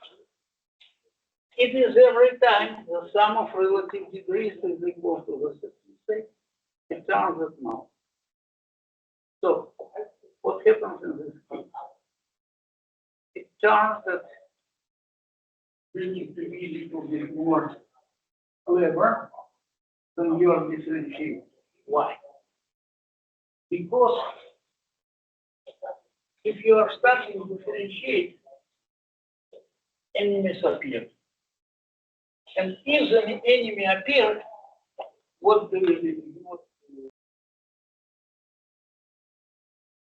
it is every time the sum of relative degrees is equal to the system state. It turns out no. So what happens in this case? It turns that we need to be a little bit more clever than your differentiation. Why? Because if you are starting to differentiate, enemies appear. And if the enemy appeared, what do you do?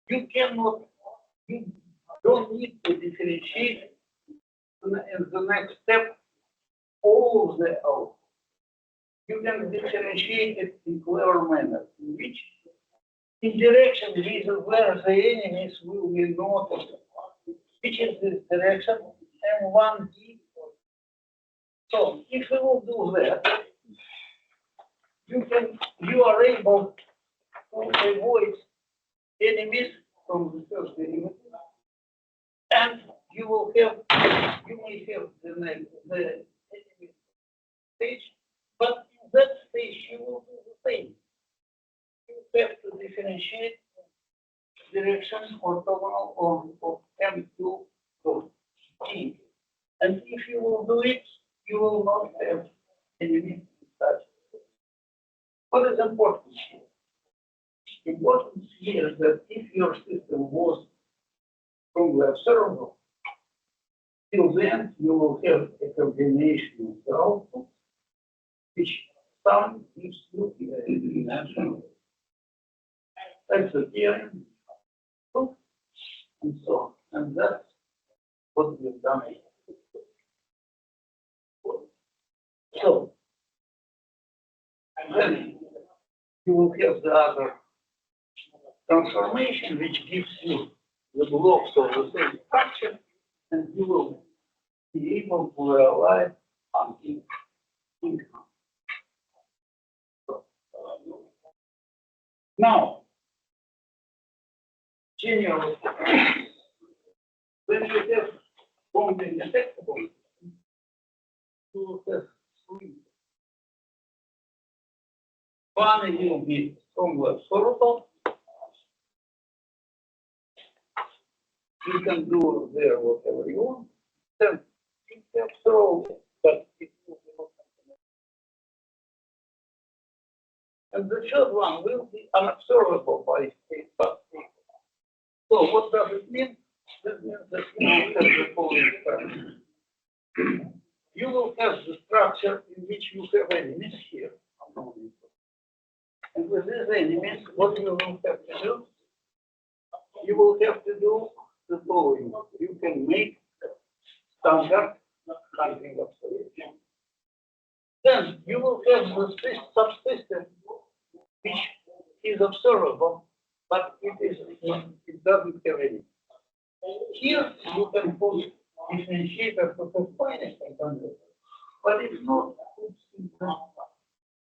You cannot, you don't need to differentiate in the next step all of the out. You can differentiate it in clever manner, in which in direction with where the enemies will be noticed. Which is this direction? M1D. So if you will do that, you are able to avoid enemies from the first derivative, and you may have the enemy stage, but in that stage you will do the same. You have to differentiate direction orthogonal of M2 to T. And if you will do it, you will not have enemy such. What is important here? Important here is that if your system was strongly observable, till then you will have a combination of the output, which sum gives you the national. That's the theorem, and so on. And that's what we've done here. So, and then you will have the other transformation, which gives you the blocks of the same structure, and you will be able to realize something income. Now, general, when you have strongly detectable, you will have three. One will be strongly observable. You can do there whatever you want. Then you can observe it, but it will be not something. And the third one will be unobservable by state but state. So what does it mean? This means that you will have the following structure. You will have the structure in which you have enemies here. And with these enemies, what you will have to do? You will have to do the following. You can make standard hunting observation. Then you will have the subsystem which is observable, but it doesn't have any. Here you can put differentiator to the finest example, but it's not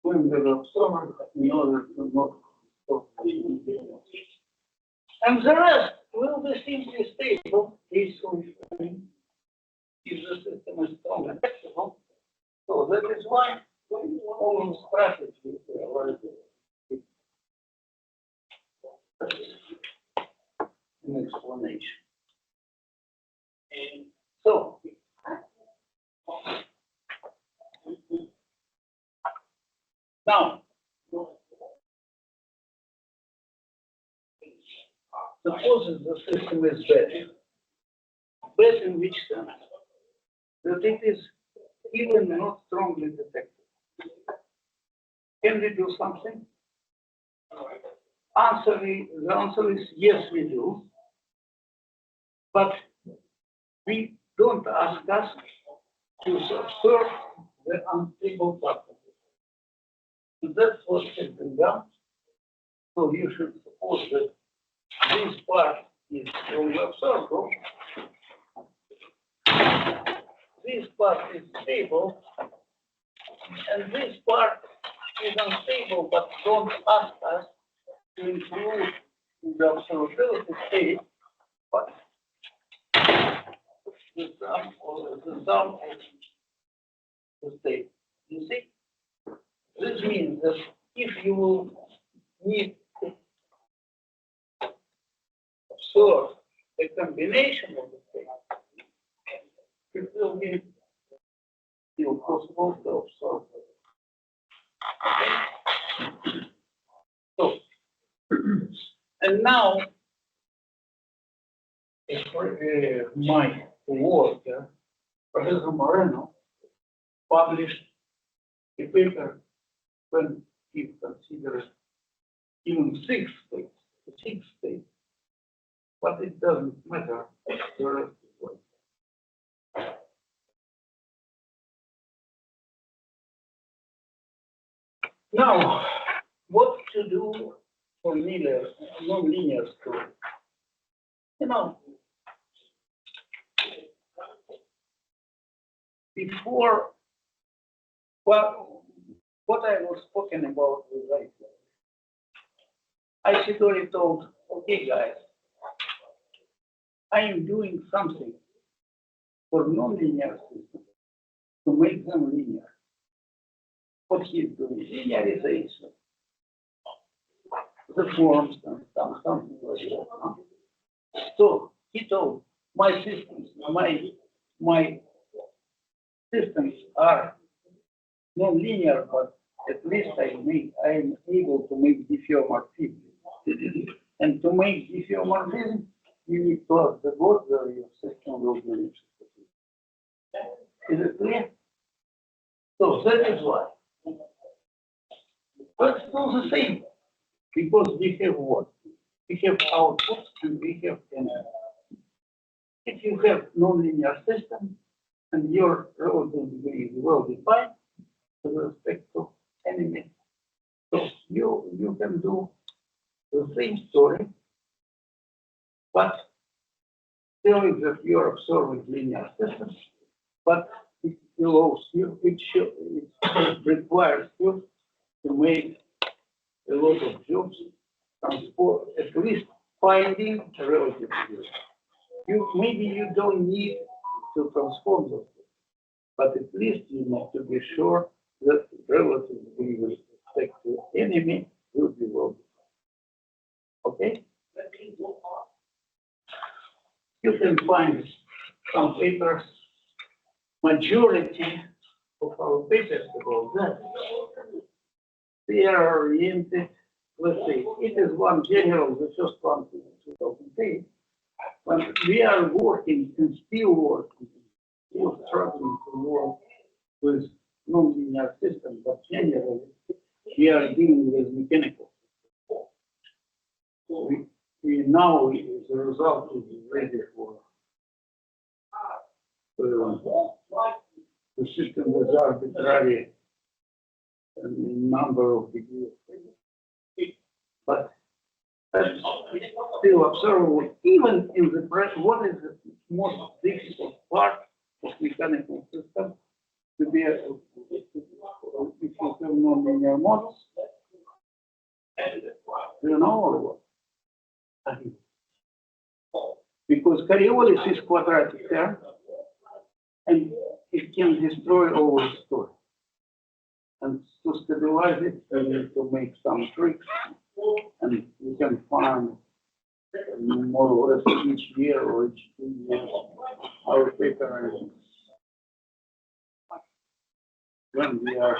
when the observer in order to not stop. And the rest will be simply stable if the system is strong and flexible. So that is why all strategies are an explanation. And so now suppose the system is bad. Bad in which sense? That it is even not strongly detected. Can we do something? The answer is yes, we do. But we don't ask us to observe the unstable part of it. So that's what has been done. So you should suppose that this part is strongly observable. This part is stable, and this part is unstable, but don't ask us to include in the observability state, but the sum of the state. You see? This means that if you will need to observe a combination of the states, it will be still possible to observe it. Okay? So, and now, my work, Professor Moreno published a paper when he considers even six states, but it doesn't matter. The rest is right. Now, what to do for nonlinear story? You know, before, well, what I was talking about was right. I should already told, okay, guys, I am doing something for nonlinear systems to make them linear. What he's doing, linearization, the forms and something like that. Huh? So he told my systems, my systems are non-linear, but at least I am able to make diffeomorphism. And to make diffeomorphism, you need to have the boundary your system will be reached. Is it clear? So that is why. Let's do the same. Because we have what? We have output and we have input. If you have nonlinear system and your relative degree is well defined with respect to enemy, so you can do the same story, but telling that you're observing linear systems, but it allows you, it requires you to make a lot of jobs, transport, at least finding a relative degree. Maybe you don't need to transform those, but at least you need to be sure that relative degree with respect to enemy will be well defined. Okay? You can find some papers, majority of our papers about that. They are oriented, let's say, it is one general, the first one in 2008, but we are working and still working, still struggling to work with nonlinear systems, but generally we are dealing with mechanical. We now, the result is ready for the system is arbitrary number of degrees. But that's still observable, even in the present. What is the most difficult part of mechanical system to be if you have nonlinear models? Do you know or what? Because Coriolis is quadratic term, and it can destroy all the story. And to stabilize it, we need to make some tricks, and you can find more or less each year or each 2 years our paper. When we are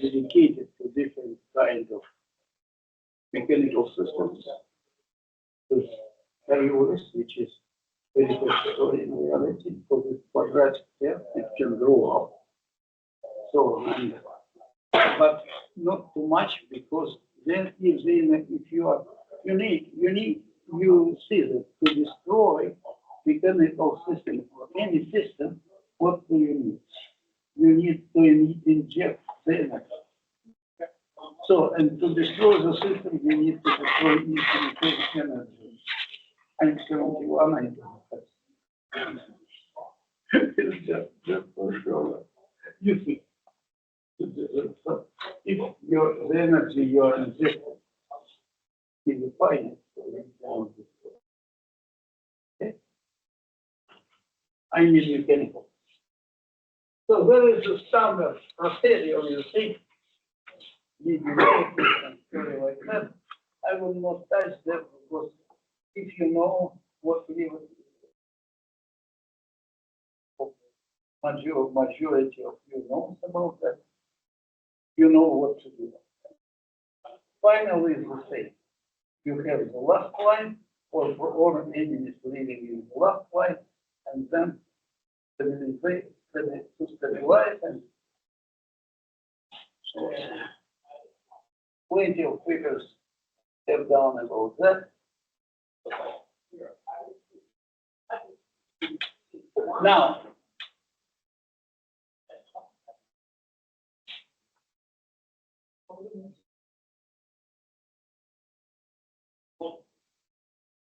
dedicated to different kinds of mechanical systems. There's Coriolis, which is very story in reality, because it's quadratic here, it can grow up. So, but not too much, because then if you are you see that to destroy mechanical system or any system, what do you need? You need to inject the energy. So, and to destroy the system, you need to destroy infinite energy. I'm 71, I don't know. It's just for sure. You see, if the energy you are injecting is finite, so you can destroy. Okay? I mean mechanical. So there is a standard procedure, you see. Like that. I will not touch them because if you know what we majority of you knows about that, you know what to do. Finally, is the same. You have the last line, or enemies living in the last line, and then to stabilize and plenty of papers have done about that. Now,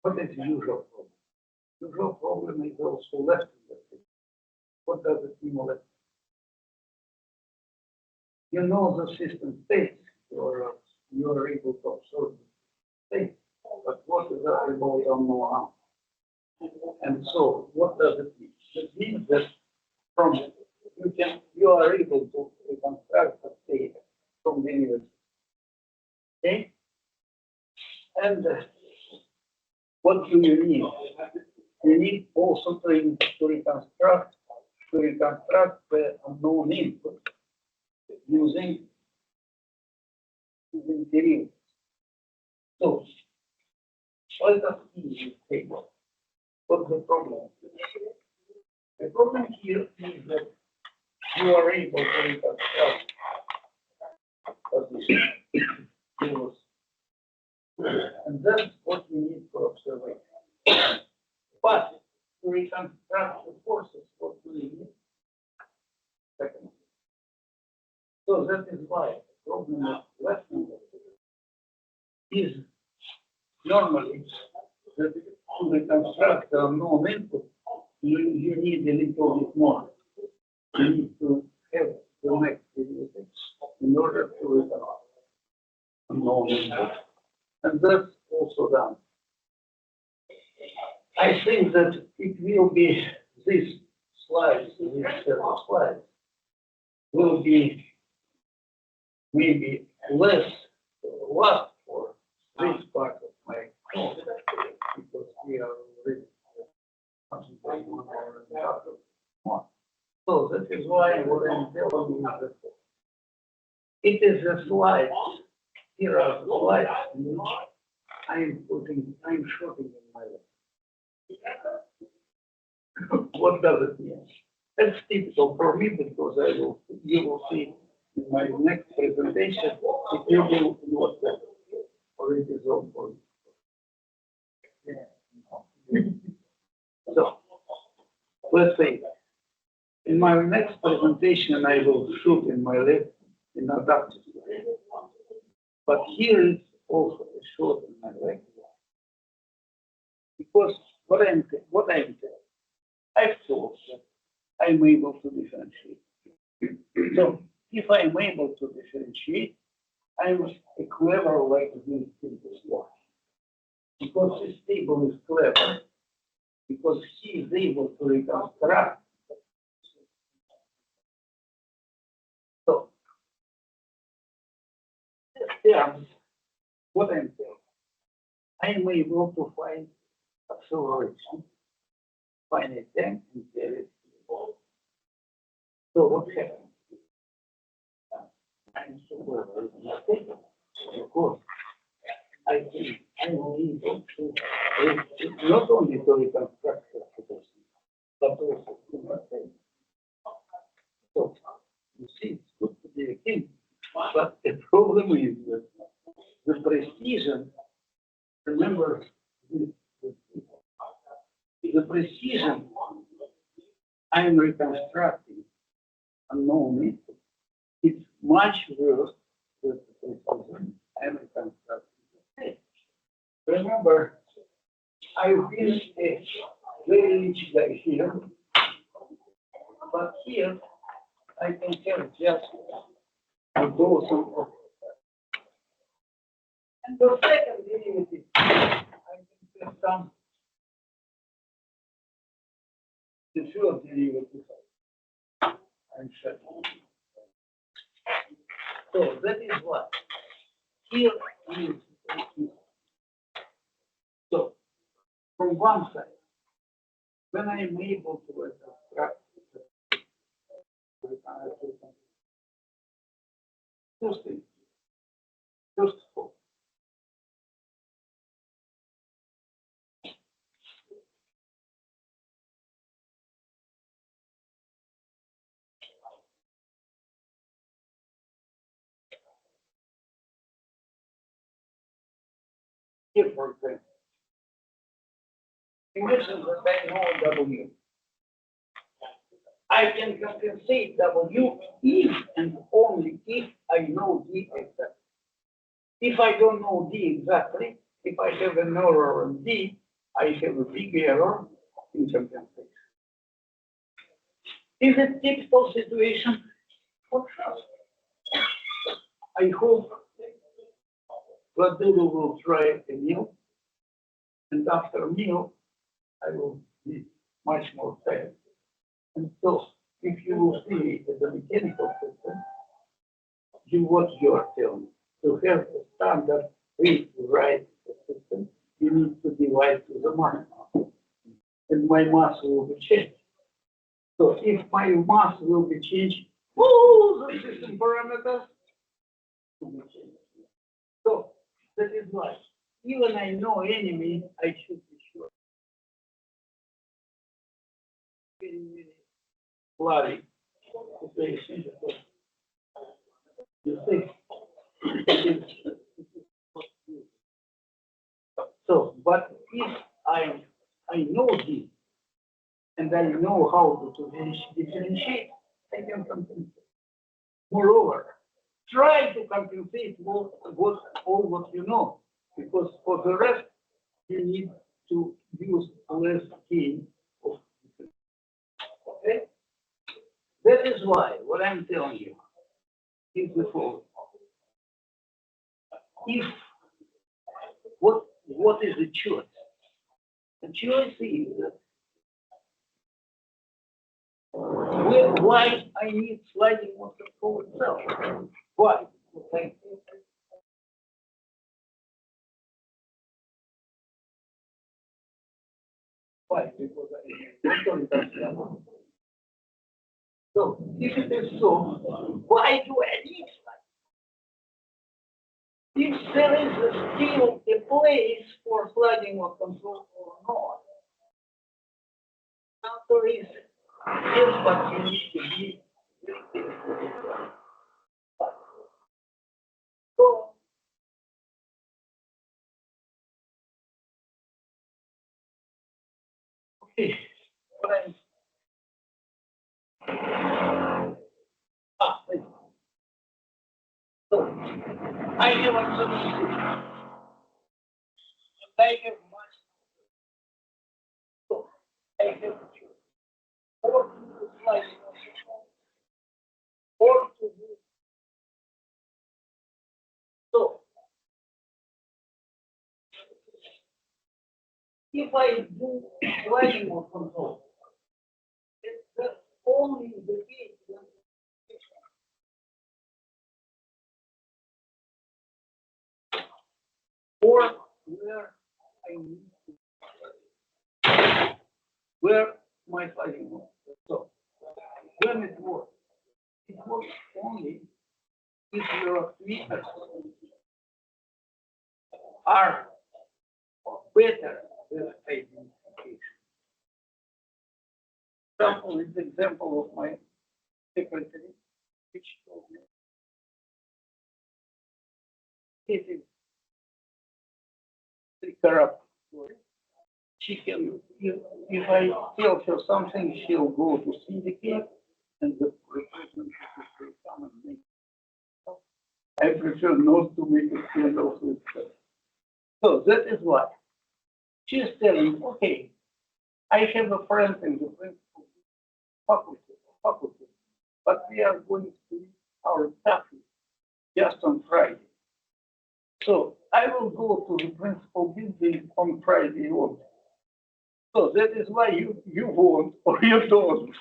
what is the usual problem? Usual problem is also left in the system. What does it mean left? You know the system states you are able to observe the state, but what is that about unknown? And so, what does it mean? It means that from you are able to reconstruct the state from the universe. Okay? And what do you need? You need also to reconstruct the unknown input using derivatives. So, let us see this table. What's the problem? The problem here is that you are able to reconstruct position. And that's what we need for observation. But to reconstruct the forces, what do we need? Second. So that is why the problem of lesson is normally that to reconstruct the unknown input, you need a little bit more. You need to have the next derivatives in order to reconstruct unknown input. And that's also done. I think that it will be these slides, this set of slides, will be maybe less last for this part of my talk, because we are already concentrating on 1 hour and a half more. So that is why what I'm telling you is that it is a slide. Here are the slides which I'm shooting in my list. What does it mean? That's typical for me because you will see in my next presentation, it will be in WhatsApp, or it is all for you. So, let's say, in my next presentation, I will shoot in my list in adaptive. But here is also a short in my leg. Because what I'm telling, I've told that I'm able to differentiate. So if I'm able to differentiate, I'm a clever way to do this work. Because this table is clever, because he is able to reconstruct. So what I'm saying, I am able to find acceleration, finite time, and carry it. So what happens? I'm so clever in this table. Of course, I think I'm able to not only to reconstruct the situation, but also to maintain. So you see, it's good to be a king, but the problem is that the precision, remember, the precision I'm reconstructing unknown input, it's much worse than the precision I'm reconstructing. Remember, I've been a very rich guy here, but here I can have just a dozen of. And the second derivative, I can have some. The first derivative, I'm sure. So that is what here is. So from one side, when I am able to reconstruct two things. First of all, Here, for example, imagine that I know W. I can compensate W if and only if I know D exactly. If I don't know D exactly, if I have an error on D, I have a big error in compensation. Is it typical situation? For sure. I hope Vladimir will try a meal, and after a meal, I will be much more tired. And so, if you will see as a mechanical system, what you are telling. To have a standard read to write system, you need to divide to the mass. And my mass will be changed. So if my mass will be changed, all the system parameters will be changed. So that is why, even I know enemy, I should be sure. Very, very blurry situation. You see? So, but if I know this, and I know how to differentiate, I can compensate. Moreover, try to compensate all what you know, because for the rest, you need to use less gain of difference. Okay? That is why what I'm telling you is the following. If what is the choice? The choice is why I need sliding motor control itself. Why? Okay. Why? Because I don't understand. So if it is so, why do I need sliding? If there is still a place for sliding motor control or not, answer is yes, but you need to be very careful. So, okay, what wait. So, I have a solution. I have much. So, I have to choose. Or to do sliding or to do. So, if I do sliding or control, it's only the case when or where I need to, where my sliding was. So, when it works only if your methods are better than identification. Example is the example of my secretary, which told me it is the corrupt story. She can, if I tell her something, she'll go to syndicate and the replacement will come and make. I prefer not to make a scandal with her. So that is why she's telling, okay, I have a friend in the principal faculty, but we are going to meet our taxes just on Friday. So I will go to the principal building on Friday on. So that is why you want or you don't.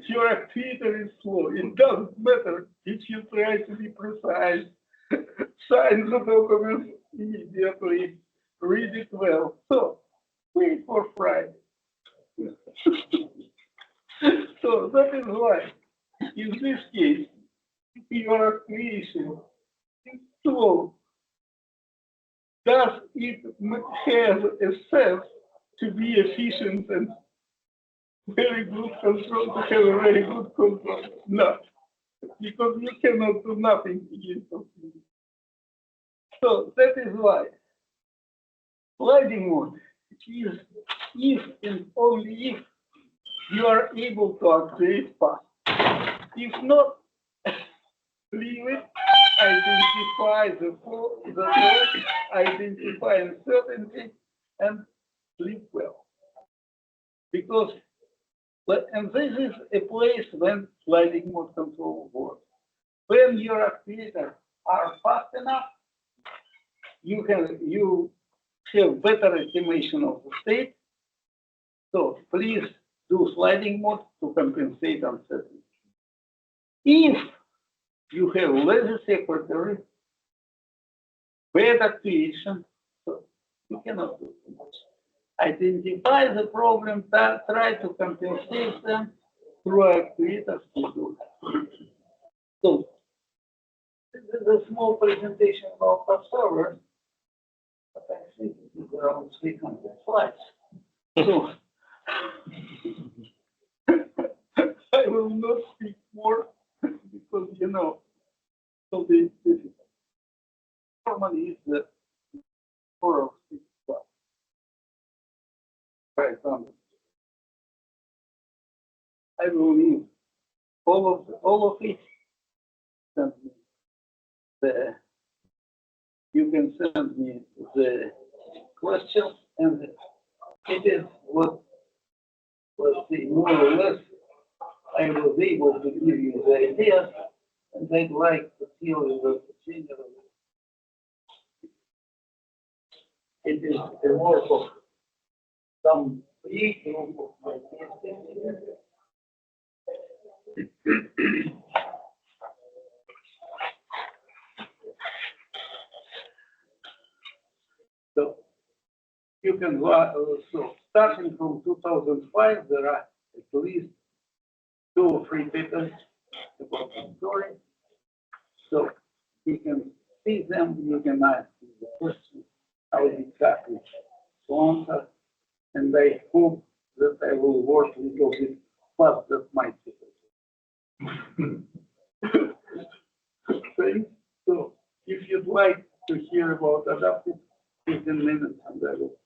Your activity is slow. It doesn't matter if you try to be precise, sign the document immediately, read it well. So wait for Friday. So that is why, in this case, your creation is slow. Does it have a sense to be efficient and very good control, to have a very good control? No, because you cannot do nothing against it. So that is why sliding mode is if and only if you are able to activate fast. If not, leave it, identify the fault, identify uncertainty, and sleep well. Because, and this is a place when sliding mode control works. When your actuators are fast enough, you have better estimation of the state. So please do sliding mode to compensate uncertainty. If you have lazy secretary, bad actuation, so you cannot do too much. Identify the problem, try to compensate them through actuators to do that. So this is a small presentation of observers, but I think it is around 300 slides. So I will not speak more because so the difficult. Normally is the 4 or 6 slides. Right on. I will leave all of it. Send me you can send me the questions, and it is what was the more or less I was able to give you the idea, and I'd like to feel the general. It is a work of some creative of my PhD. So you can so starting from 2005, there are at least 2 or 3 papers about the story. So you can see them, you can ask the question how exactly to answer, and I hope that I will work a little bit faster my people. So if you'd like to hear about adaptive, 15 minutes and I will